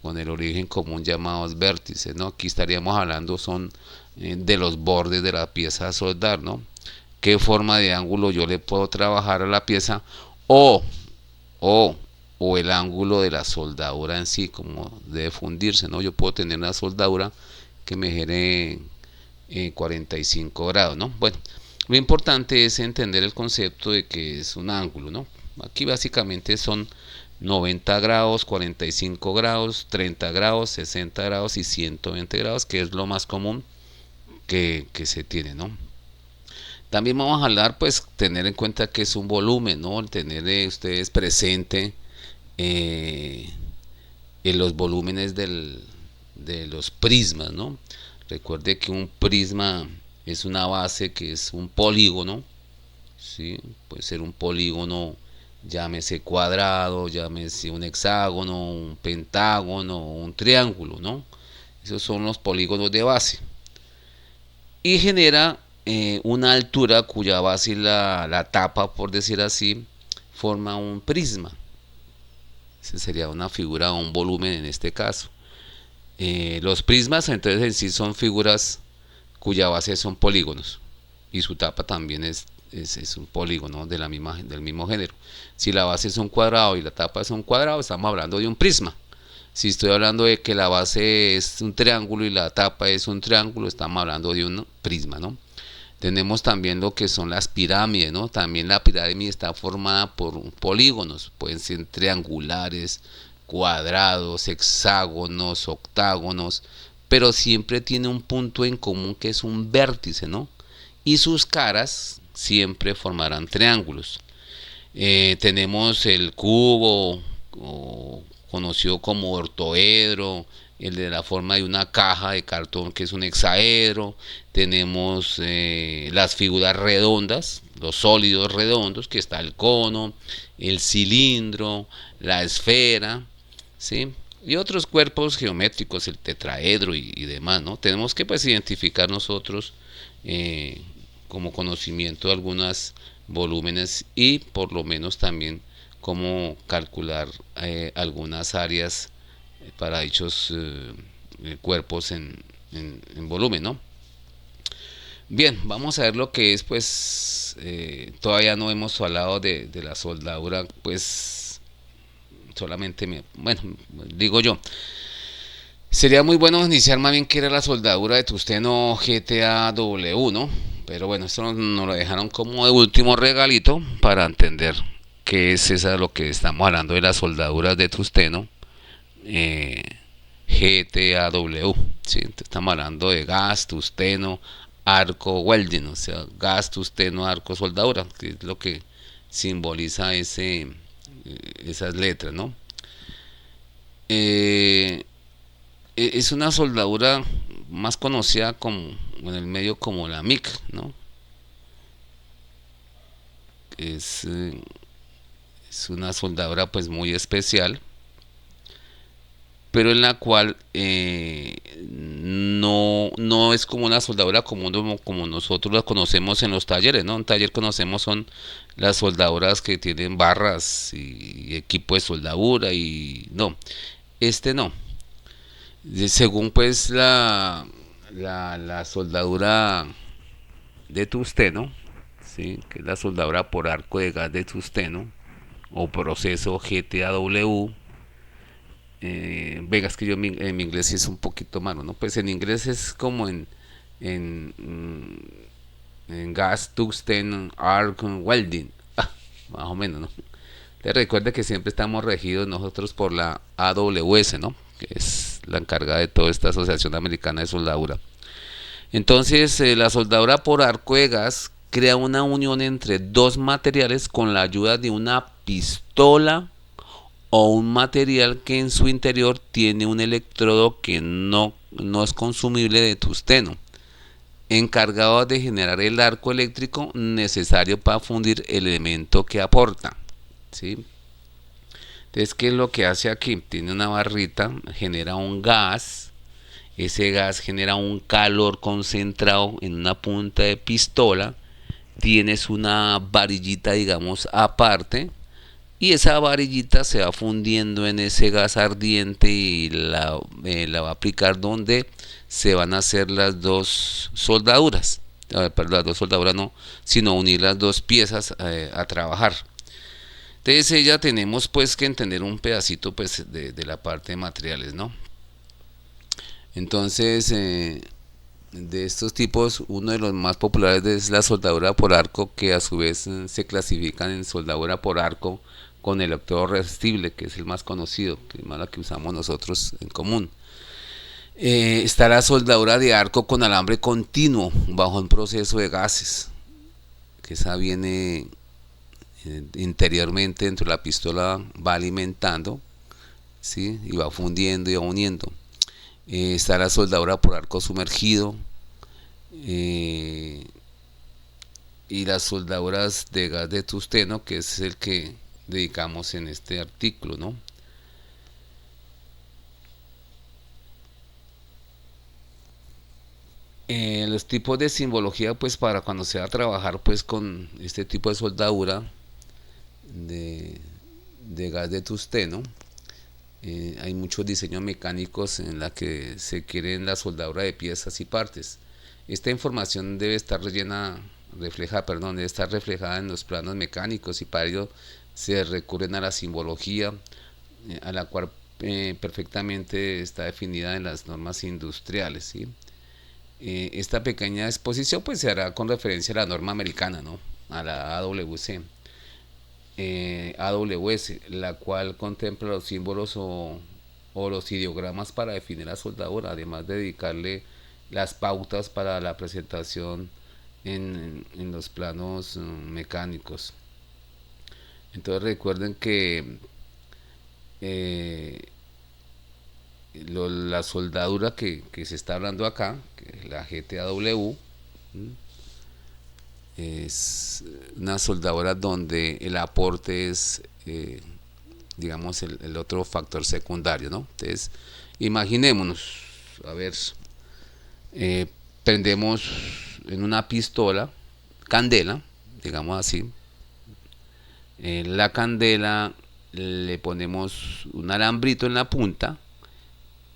con el origen común llamados vértices, ¿no? Aquí estaríamos hablando son de los bordes de la pieza a soldar, ¿no? Qué forma de ángulo yo le puedo trabajar a la pieza, o, o, o el ángulo de la soldadura en sí, como debe fundirse, ¿no? Yo puedo tener una soldadura que me genere 45 grados, ¿no? Bueno, lo importante es entender el concepto de que es un ángulo, ¿no? Aquí básicamente son 90 grados, 45 grados, 30 grados, 60 grados y 120 grados, que es lo más común que se tiene, ¿no? También vamos a hablar, pues, tener en cuenta que es un volumen, ¿no? Tener ustedes presente eh, en los volúmenes de los prismas, ¿no? Recuerde que un prisma es una base que es un polígono, ¿sí? Puede ser un polígono, llámese cuadrado, llámese un hexágono, un pentágono, un triángulo, ¿no? Esos son los polígonos de base. Y genera una altura cuya base la tapa, por decir así, forma un prisma. Esa sería una figura o un volumen en este caso. Los prismas entonces en sí son figuras cuya base son polígonos y su tapa también es un polígono de del mismo género. Si la base es un cuadrado y la tapa es un cuadrado, estamos hablando de un prisma. Si estoy hablando de que la base es un triángulo y la tapa es un triángulo, estamos hablando de un prisma, ¿no? Tenemos también lo que son las pirámides, ¿no? También la pirámide está formada por polígonos, pueden ser triangulares, cuadrados, hexágonos, octágonos, pero siempre tiene un punto en común que es un vértice, ¿no? Y sus caras siempre formarán triángulos. Tenemos el cubo, o conocido como ortoedro, el de la forma de una caja de cartón que es un hexaedro. Tenemos las figuras redondas, los sólidos redondos, que está el cono, el cilindro, la esfera, ¿sí? Y otros cuerpos geométricos, el tetraedro y demás, ¿no? Tenemos que pues identificar nosotros como conocimiento de algunos volúmenes y por lo menos también cómo calcular algunas áreas para dichos cuerpos en volumen, ¿no? Bien, vamos a ver lo que es, pues, todavía no hemos hablado de la soldadura, pues, solamente, bueno, digo yo, sería muy bueno iniciar más bien que era la soldadura de tungsteno GTAW, ¿no? Pero bueno, esto nos lo dejaron como de último regalito para entender qué es esa de lo que estamos hablando de las soldaduras de tungsteno eh, GTAW. ¿Sí? Estamos hablando de gas, tungsteno, arco welding, o sea, gas, tungsteno, arco, soldadura, que es lo que simboliza esas letras, ¿no? Eh, es una soldadura más conocida como en el medio como la MIG, ¿no? Es, eh, es una soldadura pues muy especial, pero en la cual no es como una soldadura común como nosotros la conocemos en los talleres, ¿no? En taller conocemos son las soldaduras que tienen barras y equipo de soldadura y no, este no. Según pues la soldadura de tungsteno, ¿sí? Que es la soldadura por arco de gas de tungsteno o proceso GTAW. Venga, es que yo en mi inglés sí es un poquito malo, ¿no? Pues en inglés es como en, en gas, tungsten, arc, welding, más o menos, ¿no? Te recuerda que siempre estamos regidos nosotros por la AWS, ¿no? Que es la encargada de toda esta Asociación Americana de Soldadura. Entonces, la soldadura por arco de gas crea una unión entre dos materiales con la ayuda de una pistola o un material que en su interior tiene un electrodo que no es consumible de tungsteno, encargado de generar el arco eléctrico necesario para fundir el elemento que aporta. ¿Sí? Entonces, ¿qué es lo que hace aquí? Tiene una barrita, genera un gas, ese gas genera un calor concentrado en una punta de pistola, tienes una varillita, digamos, aparte, y esa varillita se va fundiendo en ese gas ardiente y la va a aplicar donde se van a hacer las dos soldaduras. Perdón, las dos soldaduras no, sino unir las dos piezas a trabajar. Entonces ya tenemos pues que entender un pedacito pues de la parte de materiales, ¿no? Entonces de estos tipos uno de los más populares es la soldadura por arco, que a su vez se clasifican en soldadura por arco con electrodo resistible, que es el más conocido, que es la que usamos nosotros en común. Está la soldadura de arco con alambre continuo bajo un proceso de gases, que esa viene interiormente dentro de la pistola, va alimentando, ¿sí? Y va fundiendo y va uniendo. Está la soldadura por arco sumergido, eh, y las soldaduras de gas de tungsteno, que es el que dedicamos en este artículo, ¿no? Los tipos de simbología, pues para cuando se va a trabajar pues con este tipo de soldadura de, de gas de tungsteno, hay muchos diseños mecánicos en la que se quieren la soldadura de piezas y partes. Esta información debe estar debe estar reflejada en los planos mecánicos, y para ello se recurren a la simbología, a la cual perfectamente está definida en las normas industriales, ¿sí? Esta pequeña exposición pues se hará con referencia a la norma americana, ¿no? A la AWS, la cual contempla los símbolos o los ideogramas para definir la soldadura, además de dedicarle las pautas para la presentación en los planos mecánicos. Entonces recuerden que eh, la soldadura que se está hablando acá, que es la GTAW, es una soldadura donde el aporte es, digamos, el otro factor secundario, ¿no? Entonces, imaginémonos, a ver, eh, prendemos en una pistola candela, digamos así, la candela, le ponemos un alambrito en la punta,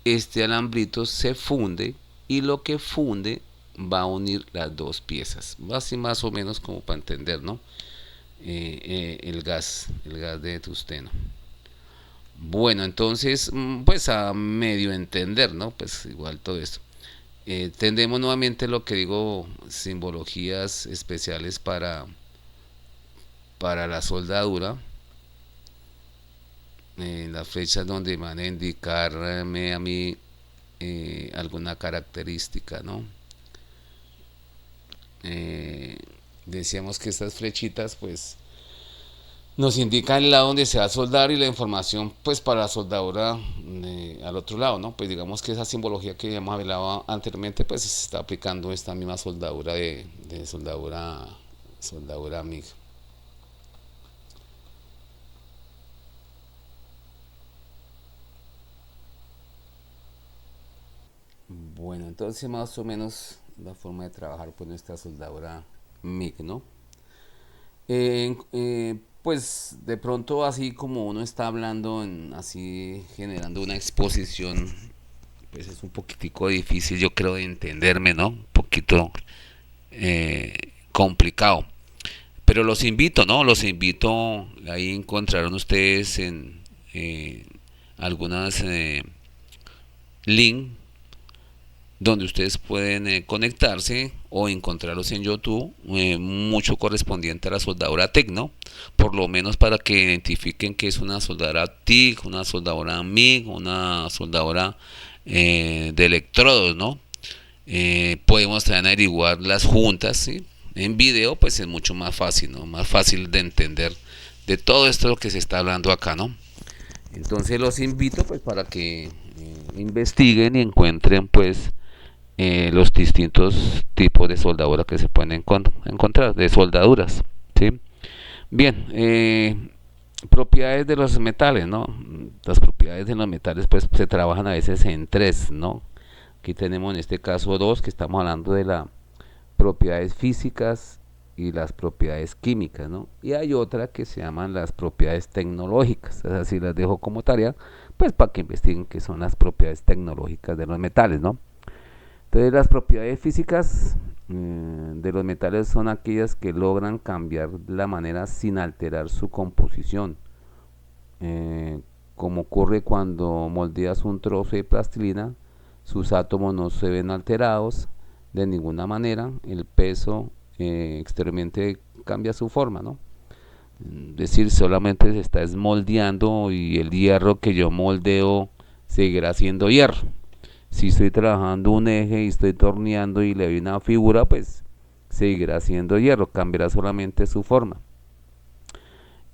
este alambrito se funde y lo que funde va a unir las dos piezas, así más o menos como para entender, ¿no? El gas de tungsteno. Bueno, entonces, pues a medio entender, ¿no? Pues igual todo esto. Tendemos nuevamente lo que digo, simbologías especiales para la soldadura, las flechas donde van a indicarme a mí alguna característica, ¿no? Eh, Decíamos que estas flechitas, pues, nos indican el lado donde se va a soldar y la información, pues, para la soldadura al otro lado, ¿no? Pues digamos que esa simbología que hemos hablado anteriormente, pues, se está aplicando esta misma soldadura de soldadura MIG. Bueno, entonces más o menos la forma de trabajar pues nuestra soldadura MIG, ¿no? Pues de pronto así como uno está hablando, así generando una exposición, pues es un poquitico difícil yo creo de entenderme, ¿no? Un poquito complicado. Pero los invito, ¿no? Los invito, ahí encontraron ustedes en algunas links donde ustedes pueden conectarse o encontrarlos en YouTube, mucho correspondiente a la soldadura TIG, ¿no? Por lo menos para que identifiquen que es una soldadura TIG, una soldadura MIG, una soldadura de electrodos, ¿no? Podemos también averiguar las juntas, ¿sí? En video pues es mucho más fácil, ¿no? Más fácil de entender de todo esto lo que se está hablando acá, ¿no? Entonces los invito pues para que investiguen y encuentren pues los distintos tipos de soldadura que se pueden encontrar, de soldaduras, ¿sí? Bien, propiedades de los metales, ¿no? Las propiedades de los metales pues se trabajan a veces en tres, ¿no? Aquí tenemos en este caso dos, que estamos hablando de las propiedades físicas y las propiedades químicas, ¿no? Y hay otra que se llaman las propiedades tecnológicas, así las dejo como tarea, pues para que investiguen qué son las propiedades tecnológicas de los metales, ¿no? Entonces las propiedades físicas de los metales son aquellas que logran cambiar la manera sin alterar su composición, eh, como ocurre cuando moldeas un trozo de plastilina, sus átomos no se ven alterados de ninguna manera, el peso exteriormente cambia su forma, ¿no? Es decir, solamente se está moldeando y el hierro que yo moldeo seguirá siendo hierro. Si estoy trabajando un eje y estoy torneando y le doy una figura, pues seguirá siendo hierro, cambiará solamente su forma.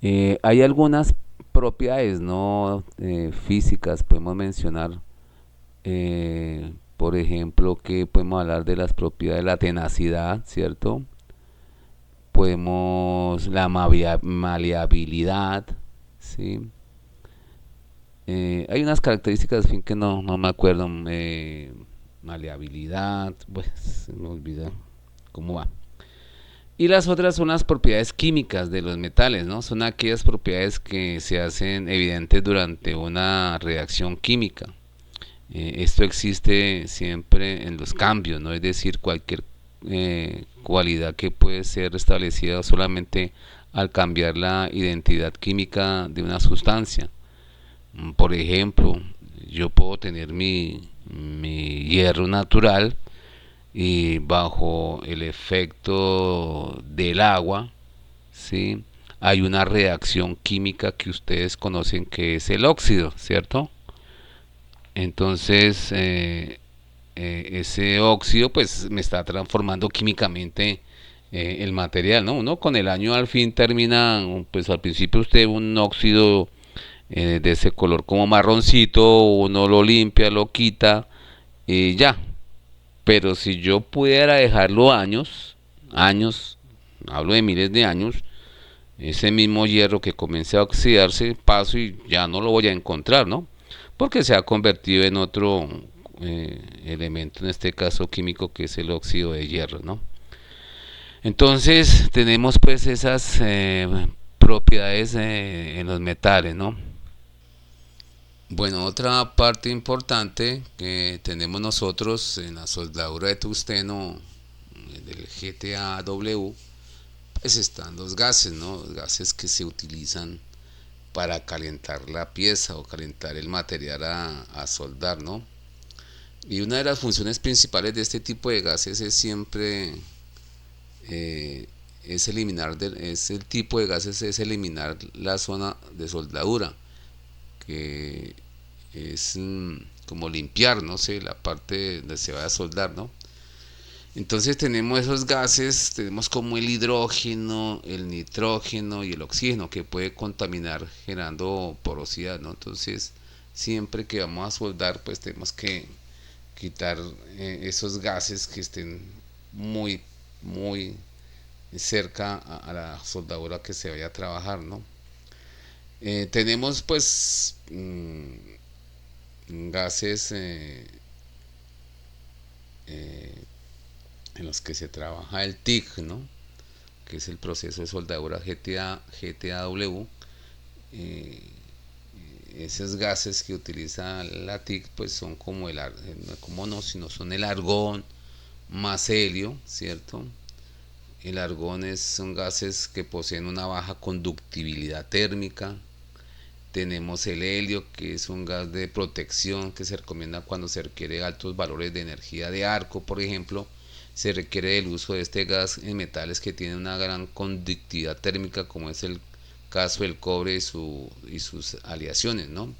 Hay algunas propiedades no físicas, podemos mencionar, por ejemplo, que podemos hablar de las propiedades de la tenacidad, ¿cierto? Podemos la maleabilidad, ¿sí? Hay unas características, fin, que no me acuerdo, maleabilidad, pues se me olvida cómo va. Y las otras son las propiedades químicas de los metales, ¿no? Son aquellas propiedades que se hacen evidentes durante una reacción química. Esto existe siempre en los cambios, ¿no? Es decir, cualquier cualidad que puede ser establecida solamente al cambiar la identidad química de una sustancia. Por ejemplo, yo puedo tener mi hierro natural y bajo el efecto del agua, ¿sí? Hay una reacción química que ustedes conocen que es el óxido, ¿cierto? Entonces, ese óxido pues me está transformando químicamente el material, ¿no? Uno con el año al fin termina, pues al principio usted un óxido de ese color como marroncito, uno lo limpia, lo quita y ya. Pero si yo pudiera dejarlo años, hablo de miles de años, ese mismo hierro que comience a oxidarse, paso y ya no lo voy a encontrar, ¿no? Porque se ha convertido en otro elemento, en este caso químico, que es el óxido de hierro, ¿no? Entonces tenemos pues esas propiedades en los metales, ¿no? Bueno, otra parte importante que tenemos nosotros en la soldadura de tungsteno del GTAW, pues están los gases, ¿no? Los gases que se utilizan para calentar la pieza o calentar el material a soldar, ¿no? Y una de las funciones principales de este tipo de gases es siempre es el tipo de gases es eliminar la zona de soldadura, que es como limpiar, no sé, la parte donde se va a soldar, ¿no? Entonces tenemos esos gases, tenemos como el hidrógeno, el nitrógeno y el oxígeno que puede contaminar generando porosidad, ¿no? Entonces siempre que vamos a soldar pues tenemos que quitar esos gases que estén muy cerca a la soldadura que se vaya a trabajar, ¿no? Tenemos pues gases eh, en los que se trabaja el TIG, ¿no? Que es el proceso de soldadura GTAW. Eh, Esos gases que utiliza la TIG pues son como como no, sino son el argón más helio, ¿cierto? El argón son gases que poseen una baja conductividad térmica. Tenemos el helio, que es un gas de protección que se recomienda cuando se requiere altos valores de energía de arco, por ejemplo. Se requiere el uso de este gas en metales que tienen una gran conductividad térmica, como es el caso del cobre y sus aleaciones, ¿no?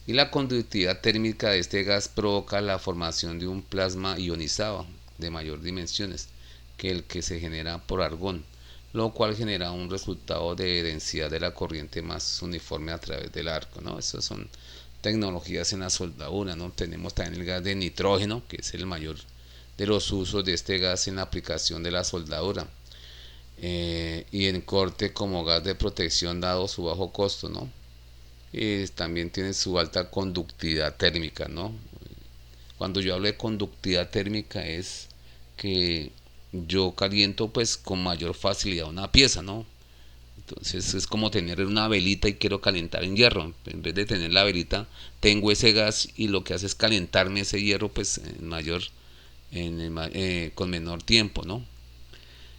Y la conductividad térmica de este gas provoca la formación de un plasma ionizado de mayor dimensiones que el que se genera por argón, lo cual genera un resultado de densidad de la corriente más uniforme a través del arco, ¿no? Esas son tecnologías en la soldadura, ¿no? Tenemos también el gas de nitrógeno, que es el mayor de los usos de este gas en la aplicación de la soldadura, y en corte como gas de protección dado su bajo costo, ¿no? Y también tiene su alta conductividad térmica, ¿no? Cuando yo hablo de conductividad térmica es que yo caliento pues con mayor facilidad una pieza, ¿no? Entonces es como tener una velita y quiero calentar en hierro. En vez de tener la velita, tengo ese gas y lo que hace es calentarme ese hierro pues con menor tiempo, ¿no?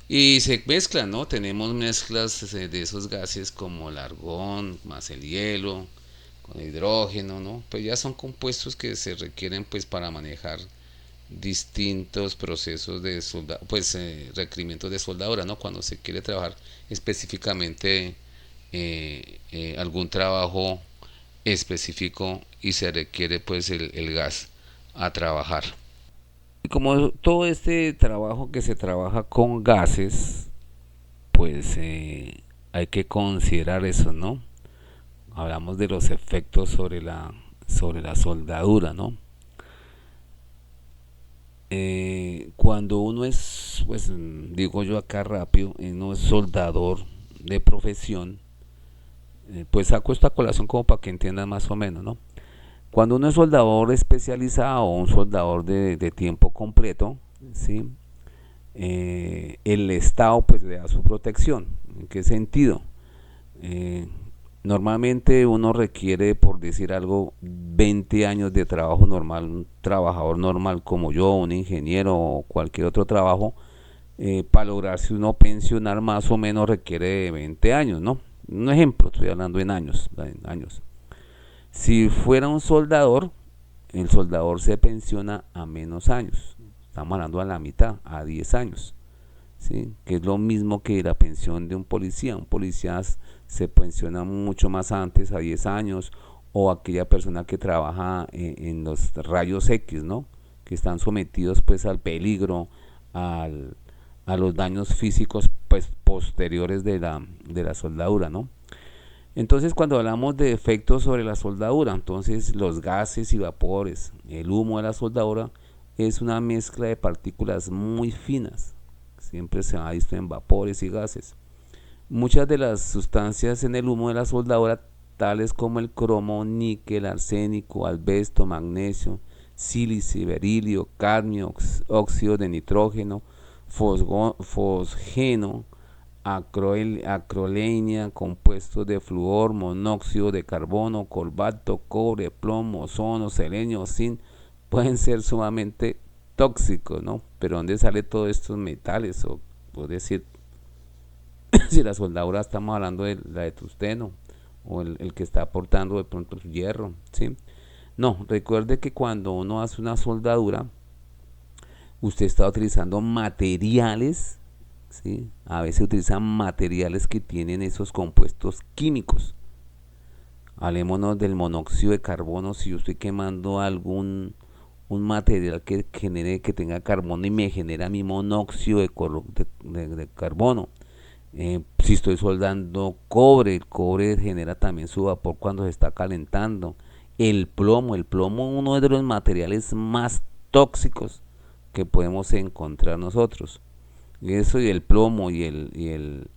Y se mezclan, ¿no? Tenemos mezclas de esos gases como el argón, más el hielo, con hidrógeno, ¿no? Pues ya son compuestos que se requieren pues para manejar distintos procesos de pues requerimientos de soldadura, ¿no? Cuando se quiere trabajar específicamente algún trabajo específico y se requiere pues el gas a trabajar. Y como todo este trabajo que se trabaja con gases, pues hay que considerar eso, ¿no? Hablamos de los efectos sobre la soldadura, ¿no? Cuando uno es, pues digo yo acá rápido, uno es soldador de profesión, pues saco esta colación como para que entiendan más o menos, ¿no? Cuando uno es soldador especializado o un soldador de tiempo completo, ¿sí? El Estado pues le da su protección. ¿En qué sentido? Eh, Normalmente uno requiere, por decir algo, 20 años de trabajo normal, un trabajador normal como yo, un ingeniero o cualquier otro trabajo, para lograrse uno pensionar más o menos requiere de 20 años, ¿no? Un ejemplo, estoy hablando en años. Si fuera un soldador, el soldador se pensiona a menos años, estamos hablando a la mitad, a 10 años. ¿Sí? Que es lo mismo que la pensión de un policía. Un policía se pensiona mucho más antes, a 10 años, o aquella persona que trabaja en los rayos X, ¿no? Que están sometidos pues al peligro, al, a los daños físicos pues posteriores de la soldadura, ¿no? Entonces cuando hablamos de efectos sobre la soldadura, entonces los gases y vapores, el humo de la soldadura es una mezcla de partículas muy finas, siempre se ha visto en vapores y gases. Muchas de las sustancias en el humo de la soldadura, tales como el cromo, níquel, arsénico, asbesto, magnesio, sílice, berilio, cadmio, óxido de nitrógeno, fosgeno, acroleña, compuestos de flúor, monóxido de carbono, cobalto, cobre, plomo, ozono, selenio, zinc, pueden ser sumamente tóxicos, ¿no? Pero ¿dónde sale todos estos metales? O puedo decir, si la soldadura estamos hablando de la de tungsteno o el que está aportando de pronto el hierro, ¿sí? No, recuerde que cuando uno hace una soldadura, usted está utilizando materiales, ¿sí? A veces utilizan materiales que tienen esos compuestos químicos. Hablemos del monóxido de carbono. Si yo estoy quemando un material que genere, que tenga carbono y me genera mi monóxido de carbono. Si estoy soldando cobre, el cobre genera también su vapor cuando se está calentando. El plomo uno de los materiales más tóxicos que podemos encontrar nosotros. Y eso y el plomo y el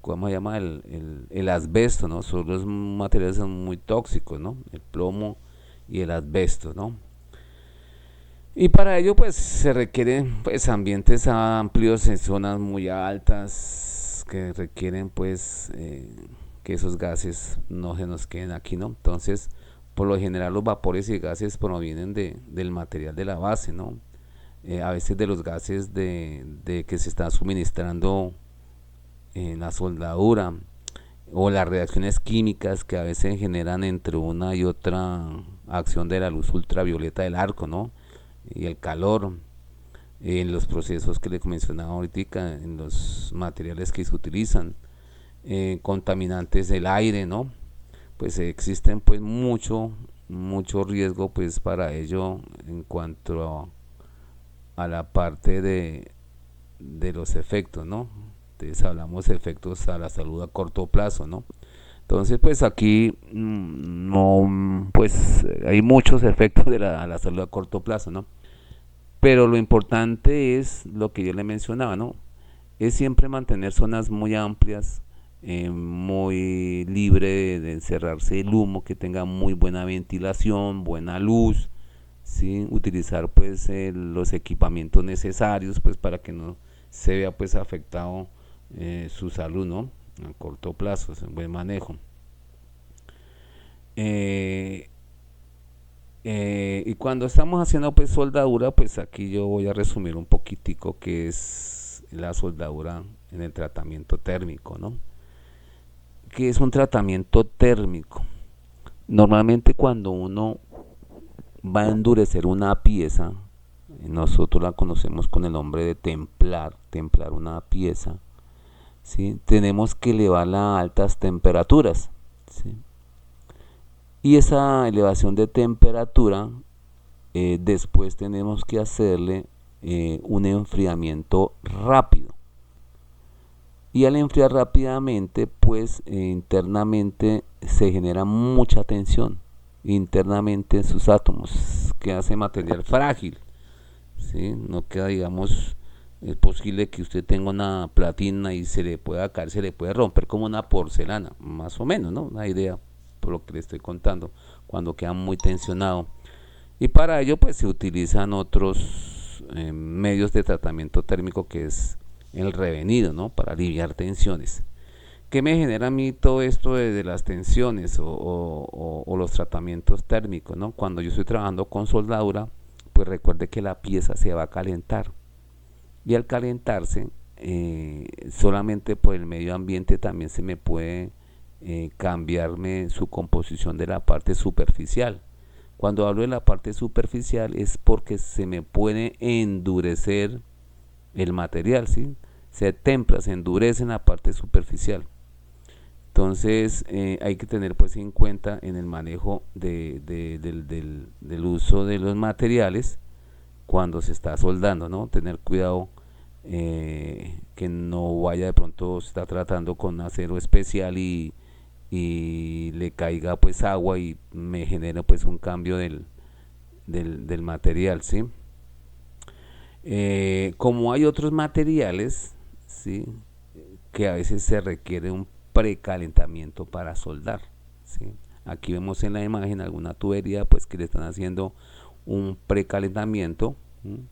¿cómo se llama? El asbesto, ¿no? Son los materiales son muy tóxicos, ¿no? El plomo y el asbesto, ¿no? Y para ello pues se requieren pues ambientes amplios en zonas muy altas que requieren pues que esos gases no se nos queden aquí, ¿no? Entonces por lo general los vapores y gases provienen del material de la base, ¿no? A veces de los gases de que se está suministrando en la soldadura o las reacciones químicas que a veces generan entre una y otra acción de la luz ultravioleta del arco, ¿no? Y el calor en los procesos que les mencionaba ahorita, en los materiales que se utilizan, contaminantes del aire, ¿no? Pues existen pues mucho riesgo pues para ello en cuanto a la parte de los efectos, ¿no? Entonces hablamos de efectos a la salud a corto plazo, ¿no? Entonces, pues aquí no, pues hay muchos efectos a la salud a corto plazo, ¿no? Pero lo importante es lo que yo le mencionaba, ¿no? Es siempre mantener zonas muy amplias, muy libre de encerrarse el humo, que tenga muy buena ventilación, buena luz, ¿sí? Utilizar pues los equipamientos necesarios pues para que no se vea pues afectado su salud, ¿no? A corto plazo, es un buen manejo. Eh, y cuando estamos haciendo pues soldadura, pues aquí yo voy a resumir un poquitico qué es la soldadura en el tratamiento térmico, ¿no? ¿Qué es un tratamiento térmico? Normalmente cuando uno va a endurecer una pieza, nosotros la conocemos con el nombre de templar una pieza, ¿sí? Tenemos que elevarla a altas temperaturas, ¿sí? Y esa elevación de temperatura, después tenemos que hacerle un enfriamiento rápido. Y al enfriar rápidamente, pues internamente se genera mucha tensión internamente en sus átomos, que hace material frágil, ¿sí? No queda, digamos, es posible que usted tenga una platina y se le pueda caer, se le puede romper como una porcelana, más o menos, ¿no? Una idea por lo que le estoy contando, cuando queda muy tensionado. Y para ello pues se utilizan otros medios de tratamiento térmico, que es el revenido, ¿no? Para aliviar tensiones. ¿Qué me genera a mí todo esto de las tensiones o los tratamientos térmicos, ¿no? Cuando yo estoy trabajando con soldadura, pues recuerde que la pieza se va a calentar. Y al calentarse, solamente por el medio ambiente también se me puede cambiarme su composición de la parte superficial. Cuando hablo de la parte superficial es porque se me puede endurecer el material, ¿sí? Se templa, se endurece en la parte superficial. Entonces hay que tener pues en cuenta en el manejo del uso de los materiales cuando se está soldando, ¿no? Tener cuidado que no vaya, de pronto se está tratando con acero especial y le caiga pues agua y me genera pues un cambio del material, ¿sí? Como hay otros materiales, ¿sí? Que a veces se requiere un precalentamiento para soldar, ¿sí? Aquí vemos en la imagen alguna tubería pues que le están haciendo un precalentamiento, ¿sí?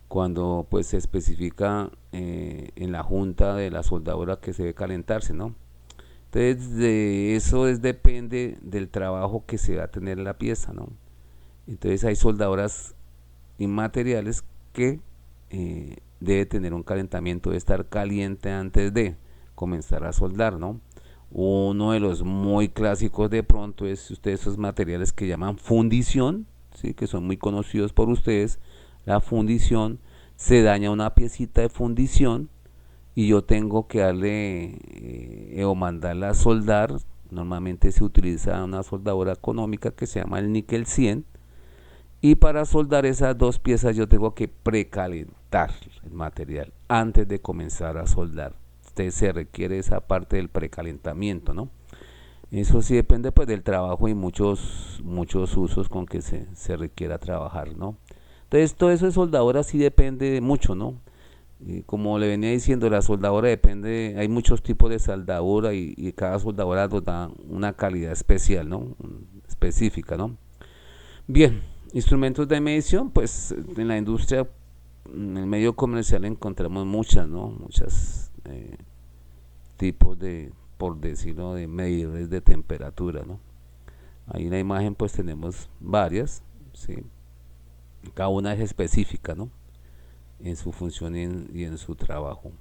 Cuando pues se especifica en la junta de la soldadura que se debe calentarse, ¿no? Entonces, depende del trabajo que se va a tener en la pieza, ¿no? Entonces, hay soldadoras y materiales que debe tener un calentamiento, debe estar caliente antes de comenzar a soldar, ¿no? Uno de los muy clásicos de pronto es ustedes esos materiales que llaman fundición, ¿sí? Que son muy conocidos por ustedes. La fundición, se daña una piecita de fundición y yo tengo que darle o mandarla a soldar. Normalmente se utiliza una soldadora económica que se llama el níquel 100, y para soldar esas dos piezas yo tengo que precalentar el material antes de comenzar a soldar. Entonces se requiere esa parte del precalentamiento, ¿no? Eso sí depende pues del trabajo y muchos usos con que se requiera trabajar, ¿no? Entonces todo eso de soldadura sí depende de mucho, ¿no? Y como le venía diciendo, la soldadura depende, hay muchos tipos de soldadura y cada soldadura nos da una calidad especial, ¿no? Específica, ¿no? Bien, instrumentos de medición, pues en la industria, en el medio comercial encontramos muchas, ¿no? Muchas tipos de, por decirlo, de medidores de temperatura, ¿no? Ahí en la imagen pues tenemos varias, ¿sí? Cada una es específica, ¿no? En su función y en su trabajo.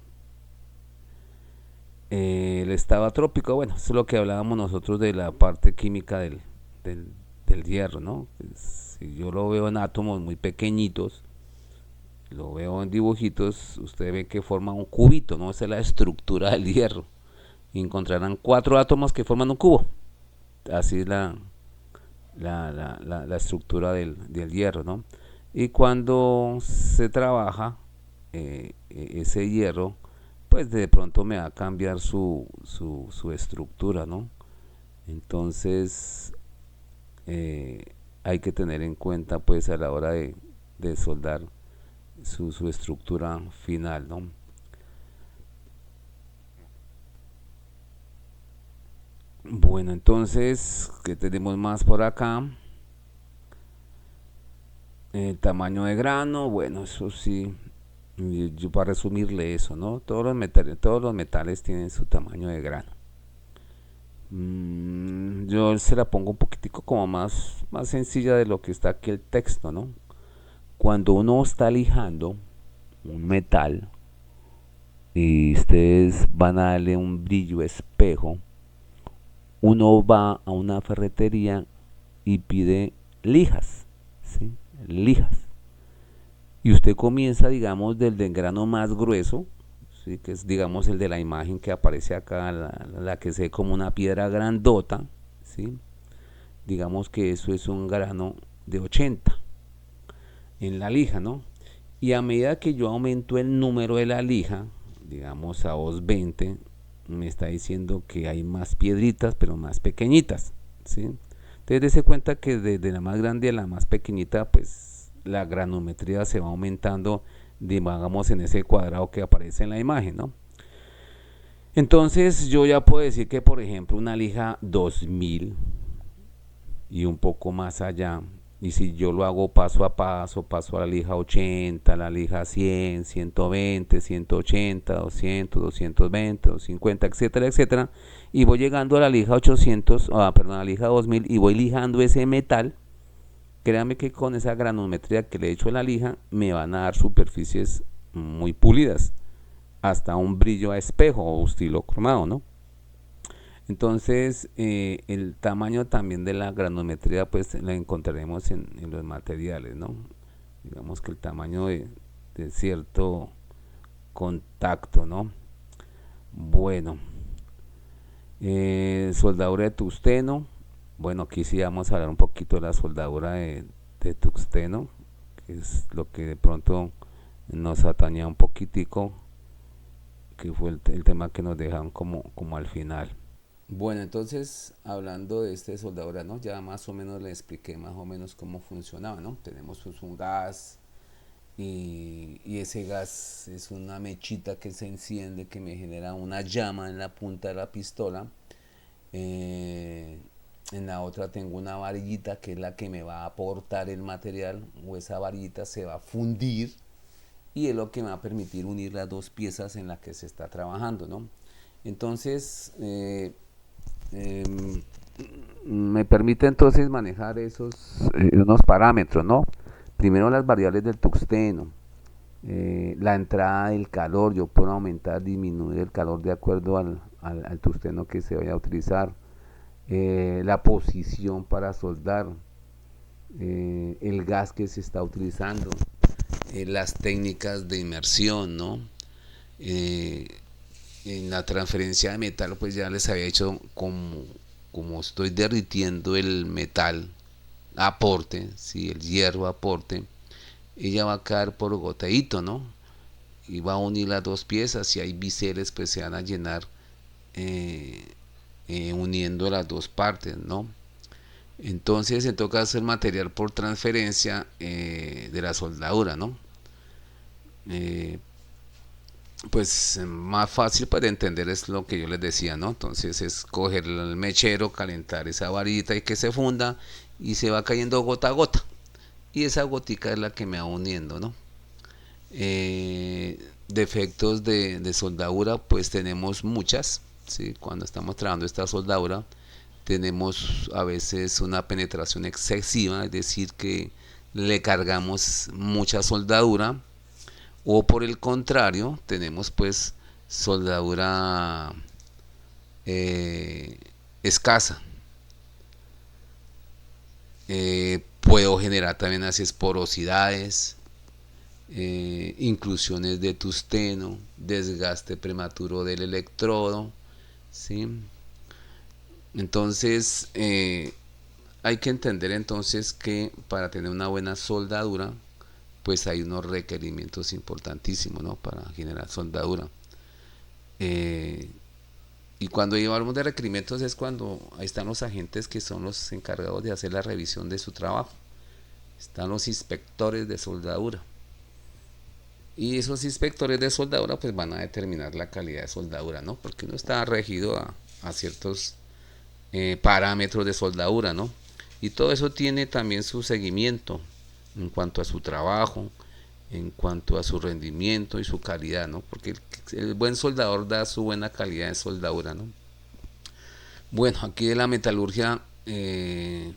El estado atrópico, bueno, eso es lo que hablábamos nosotros de la parte química del, del hierro, ¿no? Si yo lo veo en átomos muy pequeñitos, lo veo en dibujitos, usted ve que forma un cubito, ¿no? Esa es la estructura del hierro. Y encontrarán 4 átomos que forman un cubo. Así es la estructura del hierro, ¿no? Y cuando se trabaja ese hierro, pues de pronto me va a cambiar su estructura, ¿no? Entonces hay que tener en cuenta pues a la hora de soldar su estructura final, ¿no? Bueno, entonces, ¿qué tenemos más por acá? El tamaño de grano, bueno, eso sí, yo para resumirle eso, ¿no? Todos los metales tienen su tamaño de grano. Yo se la pongo un poquitico como más sencilla de lo que está aquí el texto, ¿no? Cuando uno está lijando un metal y ustedes van a darle un brillo espejo, uno va a una ferretería y pide lijas, ¿sí? Lijas. Y usted comienza, digamos, del grano más grueso, ¿sí? Que es, digamos, el de la imagen que aparece acá, la que se ve como una piedra grandota, ¿sí? Digamos que eso es un grano de 80 en la lija, ¿no? Y a medida que yo aumento el número de la lija, digamos a 220, me está diciendo que hay más piedritas, pero más pequeñitas, ¿sí? Entonces dése cuenta que desde la más grande a la más pequeñita, pues la granometría se va aumentando, digamos, en ese cuadrado que aparece en la imagen, ¿no? Entonces yo ya puedo decir que, por ejemplo, una lija 2000 y un poco más allá, y si yo lo hago paso a paso, paso a la lija 80, la lija 100, 120, 180, 200, 220, 250, etcétera, etcétera, y voy llegando a la lija 800, perdón, a la lija 2000 y voy lijando ese metal, créame que con esa granometría que le he hecho a la lija me van a dar superficies muy pulidas, hasta un brillo a espejo o estilo cromado, ¿no? Entonces, el tamaño también de la granometría, pues la encontraremos en los materiales, ¿no? Digamos que el tamaño de cierto contacto, ¿no? Bueno, soldadura de tungsteno. Bueno, aquí sí vamos a hablar un poquito de la soldadura de tungsteno, que es lo que de pronto nos atañía un poquitico, que fue el tema que nos dejaron como al final. Bueno, entonces hablando de este soldadura, ¿no? Ya más o menos le expliqué más o menos cómo funcionaba, ¿no? Tenemos pues un gas y ese gas es una mechita que se enciende, que me genera una llama en la punta de la pistola. Eh, en la otra tengo una varillita que es la que me va a aportar el material, o esa varillita se va a fundir y es lo que me va a permitir unir las dos piezas en las que se está trabajando, ¿no? Entonces, eh, me permite entonces manejar esos unos parámetros, ¿no? Primero las variables del tungsteno, la entrada del calor, yo puedo aumentar, disminuir el calor de acuerdo al tungsteno que se vaya a utilizar, la posición para soldar, el gas que se está utilizando, las técnicas de inmersión, ¿no? Eh, en la transferencia de metal, pues ya les había hecho como estoy derritiendo el metal aporte, si el hierro aporte, ella va a caer por goteíto, ¿no? Y va a unir las dos piezas. Si hay biseles, pues se van a llenar eh, uniendo las dos partes, ¿no? Entonces, en todo caso, el material por transferencia de la soldadura, ¿no? Eh, pues más fácil para entender es lo que yo les decía, ¿no? Entonces es coger el mechero, calentar esa varita y que se funda y se va cayendo gota a gota. Y esa gotica es la que me va uniendo, ¿no? Defectos de soldadura, pues tenemos muchas, ¿sí? Cuando estamos trabajando esta soldadura, tenemos a veces una penetración excesiva, es decir, que le cargamos mucha soldadura, o por el contrario, tenemos pues soldadura eh, escasa. Puedo generar también así porosidades, inclusiones de tungsteno, desgaste prematuro del electrodo, ¿sí? Entonces, hay que entender entonces que para tener una buena soldadura, pues hay unos requerimientos importantísimos, ¿no? Para generar soldadura. Eh, y cuando hablamos de requerimientos es cuando ahí están los agentes que son los encargados de hacer la revisión de su trabajo. Están los inspectores de soldadura. Y esos inspectores de soldadura pues van a determinar la calidad de soldadura, ¿no? Porque uno está regido a ciertos parámetros de soldadura, ¿no? Y todo eso tiene también su seguimiento en cuanto a su trabajo, en cuanto a su rendimiento y su calidad, ¿no? Porque el buen soldador da su buena calidad de soldadura, ¿no? Bueno, aquí de la metalurgia, en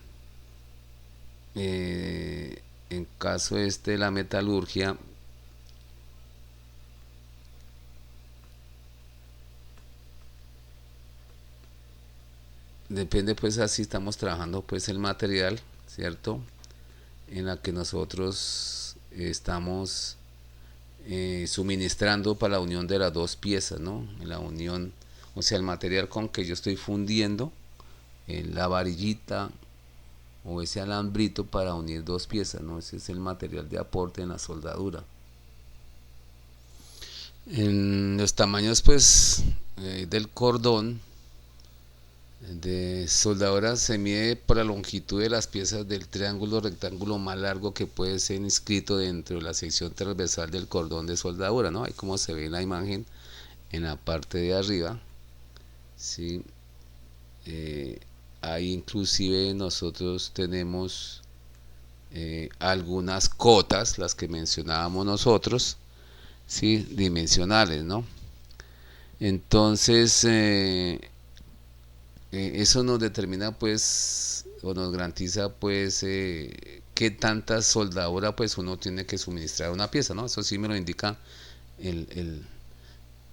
caso de la metalurgia, depende pues así estamos trabajando pues el material, ¿cierto? En la que nosotros estamos suministrando para la unión de las dos piezas, ¿no? La unión, o sea, el material con que yo estoy fundiendo, la varillita o ese alambrito para unir dos piezas, ¿no? Ese es el material de aporte en la soldadura. En los tamaños, pues, del cordón de soldadura se mide por la longitud de las piezas del triángulo rectángulo más largo que puede ser inscrito dentro de la sección transversal del cordón de soldadura, ¿no? Ahí como se ve en la imagen en la parte de arriba, ¿sí? Ahí inclusive nosotros tenemos algunas cotas, las que mencionábamos nosotros, ¿sí? Dimensionales, ¿no? Entonces, eso nos determina pues o nos garantiza pues qué tanta soldadura pues uno tiene que suministrar a una pieza, ¿no? Eso sí me lo indica el,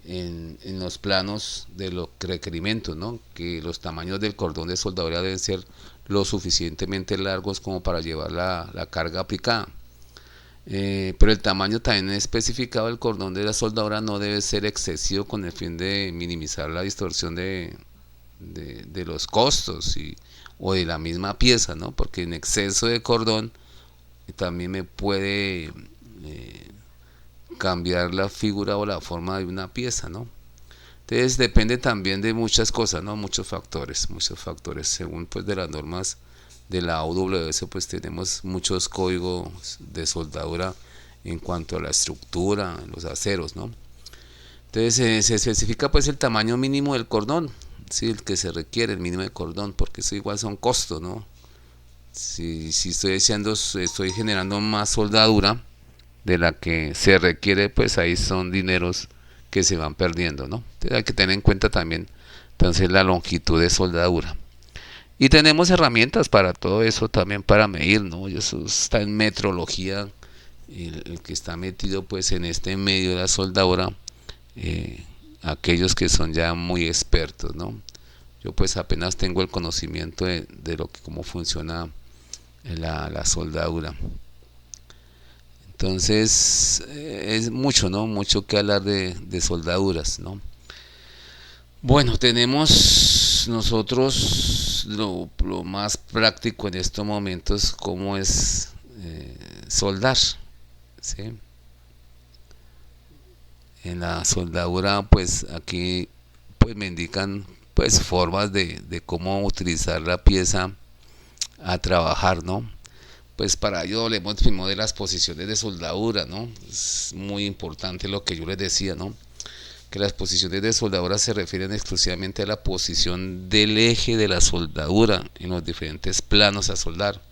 en los planos de los requerimientos, ¿no? Que los tamaños del cordón de soldadura deben ser lo suficientemente largos como para llevar la carga aplicada. Pero el tamaño también especificado del cordón de la soldadura no debe ser excesivo con el fin de minimizar la distorsión de los costos o de la misma pieza, ¿no? Porque en exceso de cordón también me puede cambiar la figura o la forma de una pieza, ¿no? Entonces depende también de muchas cosas, ¿no? Muchos factores, según pues de las normas de la AWS, pues tenemos muchos códigos de soldadura en cuanto a la estructura, los aceros, ¿no? Entonces se especifica pues el tamaño mínimo del cordón, ¿sí? El que se requiere, el mínimo de cordón, porque eso igual son costos, ¿no? Si estoy generando más soldadura, de la que se requiere, pues ahí son dineros que se van perdiendo, ¿no? Entonces hay que tener en cuenta también entonces la longitud de soldadura. Y tenemos herramientas para todo eso también para medir, ¿no? Y eso está en metrología, el que está metido pues en este medio de la soldadura, eh, aquellos que son ya muy expertos, ¿no? Yo pues apenas tengo el conocimiento de lo que cómo funciona la soldadura. Entonces es mucho, ¿no? Mucho que hablar de soldaduras, ¿no? Bueno, tenemos nosotros lo más práctico en estos momentos, cómo es soldar, ¿sí? En la soldadura, pues aquí pues me indican pues formas de cómo utilizar la pieza a trabajar, ¿no? Pues para ello hablemos primero de las posiciones de soldadura, ¿no? Es muy importante lo que yo les decía, ¿no? Que las posiciones de soldadura se refieren exclusivamente a la posición del eje de la soldadura en los diferentes planos a soldar.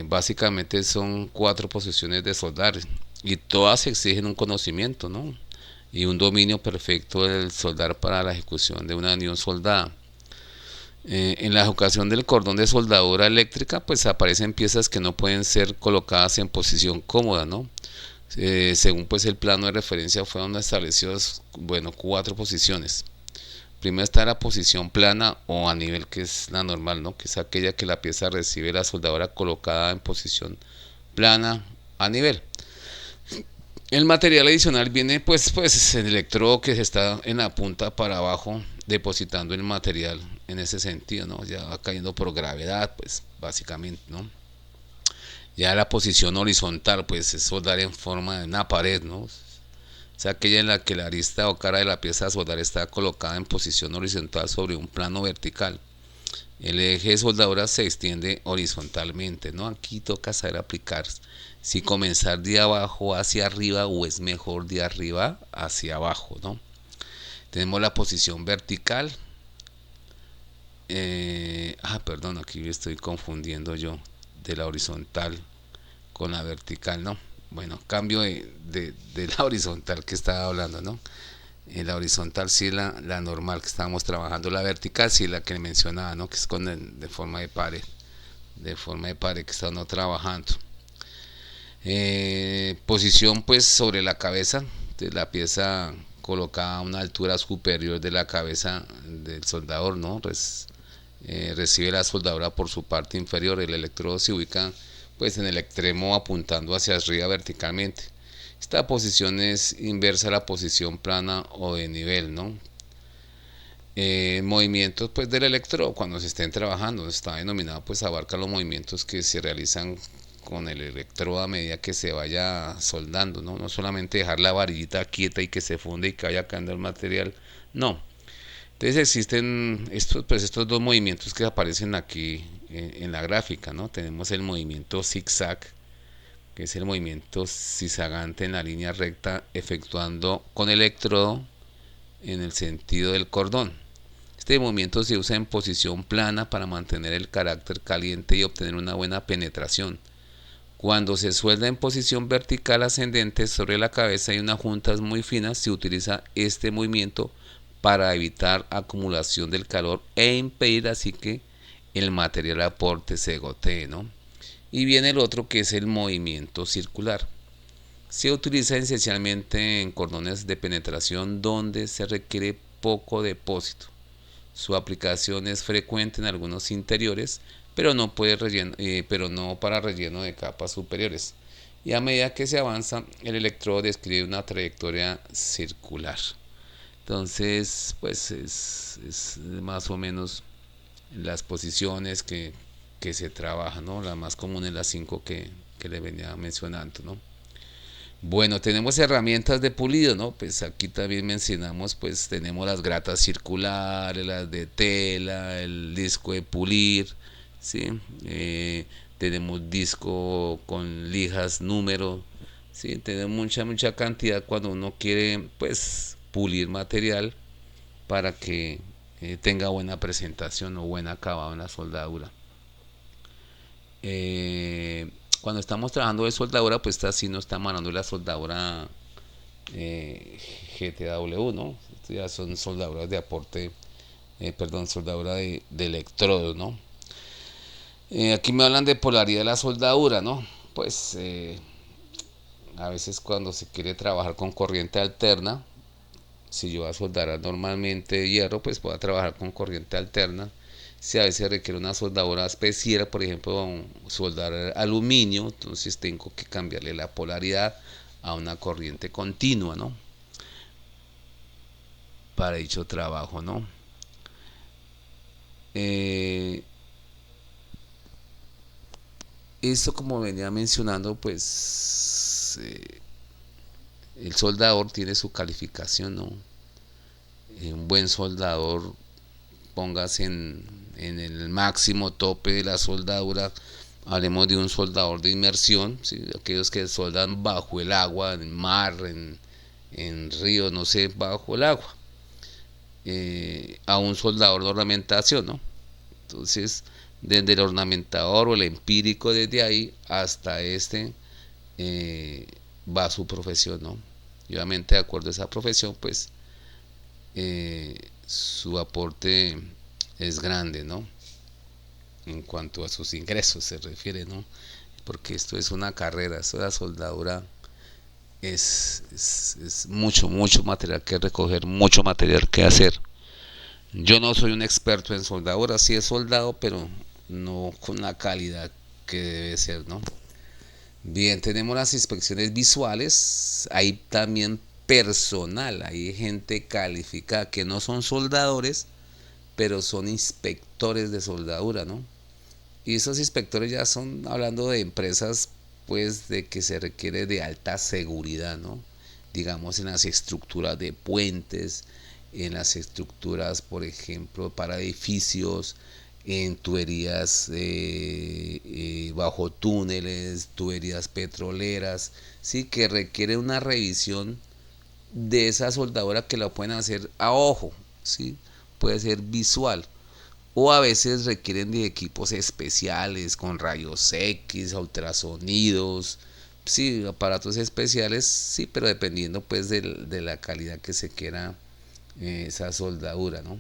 Básicamente son 4 posiciones de soldar y todas exigen un conocimiento, ¿no? Y un dominio perfecto del soldar para la ejecución de una unión soldada. En la ejecución del cordón de soldadura eléctrica, pues aparecen piezas que no pueden ser colocadas en posición cómoda, ¿no? Según pues el plano de referencia fueron establecidos, bueno, 4 posiciones. Primero está la posición plana o a nivel, que es la normal, ¿no? Que es aquella que la pieza recibe la soldadura colocada en posición plana a nivel. El material adicional viene pues el electrodo que se está en la punta para abajo depositando el material en ese sentido, ¿no? Ya va cayendo por gravedad, pues básicamente, ¿no? Ya la posición horizontal, pues es soldar en forma de una pared, ¿no? O sea, aquella en la que la arista o cara de la pieza a soldar está colocada en posición horizontal sobre un plano vertical. El eje de soldadura se extiende horizontalmente, ¿no? Aquí toca saber aplicar si comenzar de abajo hacia arriba o es mejor de arriba hacia abajo, ¿no? Tenemos la posición vertical. Perdón, aquí me estoy confundiendo yo de la horizontal con la vertical, ¿no? Bueno, cambio de la horizontal que estaba hablando, ¿no? La horizontal sí es la normal que estábamos trabajando, la vertical sí es la que mencionaba, ¿no? Que es con de forma de pared que estamos trabajando. Posición pues sobre la cabeza de la pieza colocada a una altura superior de la cabeza del soldador, ¿no? Recibe la soldadura por su parte inferior, el electrodo se ubica pues en el extremo apuntando hacia arriba verticalmente. Esta posición es inversa a la posición plana o de nivel, ¿no? Movimientos pues del electrodo cuando se estén trabajando está denominado, pues abarca los movimientos que se realizan con el electrodo a medida que se vaya soldando, ¿no? No solamente dejar la varillita quieta y que se funde y que vaya cayendo el material, no. Entonces existen estos dos movimientos que aparecen aquí en la gráfica, ¿no? Tenemos el movimiento zigzag, que es el movimiento zigzagante en la línea recta efectuando con el electrodo en el sentido del cordón. Este movimiento se usa en posición plana para mantener el carácter caliente y obtener una buena penetración. Cuando se suelda en posición vertical ascendente sobre la cabeza y unas juntas muy finas, se utiliza este movimiento para evitar acumulación del calor e impedir así que el material aporte se gotee, ¿no? Y viene el otro, que es el movimiento circular. Se utiliza esencialmente en cordones de penetración donde se requiere poco depósito. Su aplicación es frecuente en algunos interiores, pero no para relleno de capas superiores. Y a medida que se avanza, el electrodo describe una trayectoria circular. Entonces, pues es más o menos las posiciones que se trabajan, ¿no? La más común es las 5 que le venía mencionando, ¿no? Bueno, tenemos herramientas de pulido, ¿no? Pues aquí también mencionamos, pues tenemos las gratas circulares, las de tela, el disco de pulir, ¿sí? Tenemos disco con lijas número, ¿sí? Tenemos mucha cantidad cuando uno quiere, pues, pulir material para que tenga buena presentación o buen acabado en la soldadura. Cuando estamos trabajando de soldadura, pues esta sí no está manejando la soldadura GTW, ¿no? Ya son soldaduras de aporte, perdón, soldadura de electrodos, ¿no? Aquí me hablan de polaridad de la soldadura, ¿no? Pues a veces cuando se quiere trabajar con corriente alterna, si yo voy a soldar normalmente hierro, pues voy a trabajar con corriente alterna. Si a veces requiere una soldadura especial, por ejemplo, soldar aluminio, entonces tengo que cambiarle la polaridad a una corriente continua, ¿no? Para dicho trabajo, ¿no? Eh, Esto, como venía mencionando, pues el soldador tiene su calificación, ¿no? Un buen soldador, póngase en el máximo tope de la soldadura. Hablemos de un soldador de inmersión, ¿sí? Aquellos que soldan bajo el agua, en mar, en ríos, no sé, bajo el agua. A un soldador de ornamentación, ¿no? Entonces, desde el ornamentador o el empírico, desde ahí hasta eh, va su profesión, ¿no? Y obviamente, de acuerdo a esa profesión, pues su aporte es grande, ¿no? En cuanto a sus ingresos se refiere, ¿no? Porque esto es una carrera, esto de la soldadura es mucho, mucho material que recoger, mucho material que hacer. Yo no soy un experto en soldadura, sí he soldado, pero no con la calidad que debe ser, ¿no? Bien, tenemos las inspecciones visuales, hay también personal, hay gente calificada que no son soldadores, pero son inspectores de soldadura, ¿no? Y esos inspectores ya son hablando de empresas, pues, de que se requiere de alta seguridad, ¿no? Digamos en las estructuras de puentes, en las estructuras, por ejemplo, para edificios, en tuberías bajo túneles, tuberías petroleras, sí, que requiere una revisión de esa soldadura que la pueden hacer a ojo, sí, puede ser visual, o a veces requieren de equipos especiales con rayos X, ultrasonidos, sí, aparatos especiales, sí, pero dependiendo pues de la calidad que se quiera esa soldadura, ¿no?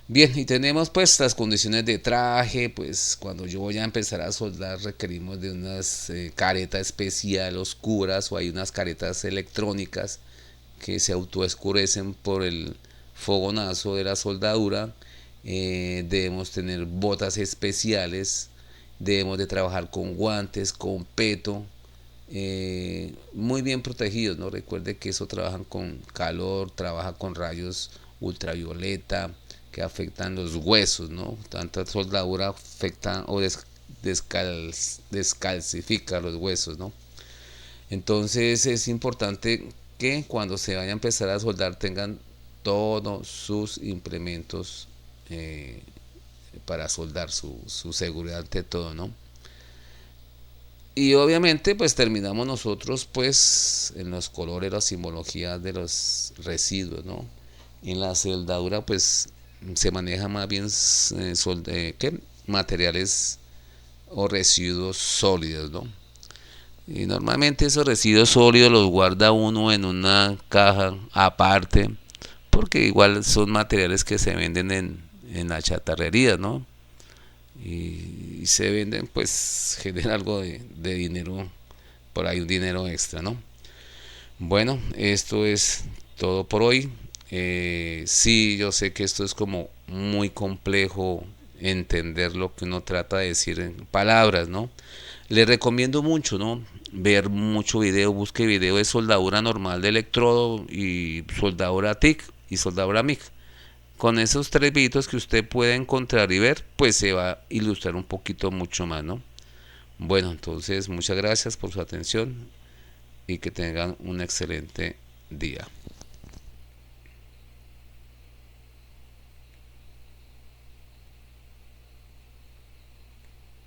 Bien, y tenemos pues las condiciones de traje, pues cuando yo voy a empezar a soldar requerimos de unas caretas especial oscuras o hay unas caretas electrónicas que se autoescurecen por el fogonazo de la soldadura. Debemos tener botas especiales, debemos de trabajar con guantes, con peto, muy bien protegidos, ¿no? Recuerde que eso trabajan con calor, trabaja con rayos ultravioleta que afectan los huesos, ¿no? Tanta soldadura afecta o descalcifica los huesos, ¿no? Entonces es importante que cuando se vaya a empezar a soldar tengan todos sus implementos eh, para soldar, su seguridad ante todo, ¿no? Y obviamente pues terminamos nosotros pues en los colores, la simbología de los residuos, ¿no? En la soldadura pues se maneja más bien ¿qué? Materiales o residuos sólidos, ¿no? Y normalmente esos residuos sólidos los guarda uno en una caja aparte, porque igual son materiales que se venden en la chatarrería, ¿no? Y se venden, pues genera algo de dinero, por ahí un dinero extra, ¿no? Bueno, esto es todo por hoy. Sí, yo sé que esto es como muy complejo entender lo que uno trata de decir en palabras, ¿no? Le recomiendo mucho, ¿no? Ver mucho video, busque video de soldadura normal de electrodo y soldadura TIC y soldadura MIG. Con esos tres videitos que usted puede encontrar y ver, pues se va a ilustrar un poquito mucho más, ¿no? Bueno, entonces muchas gracias por su atención y que tengan un excelente día.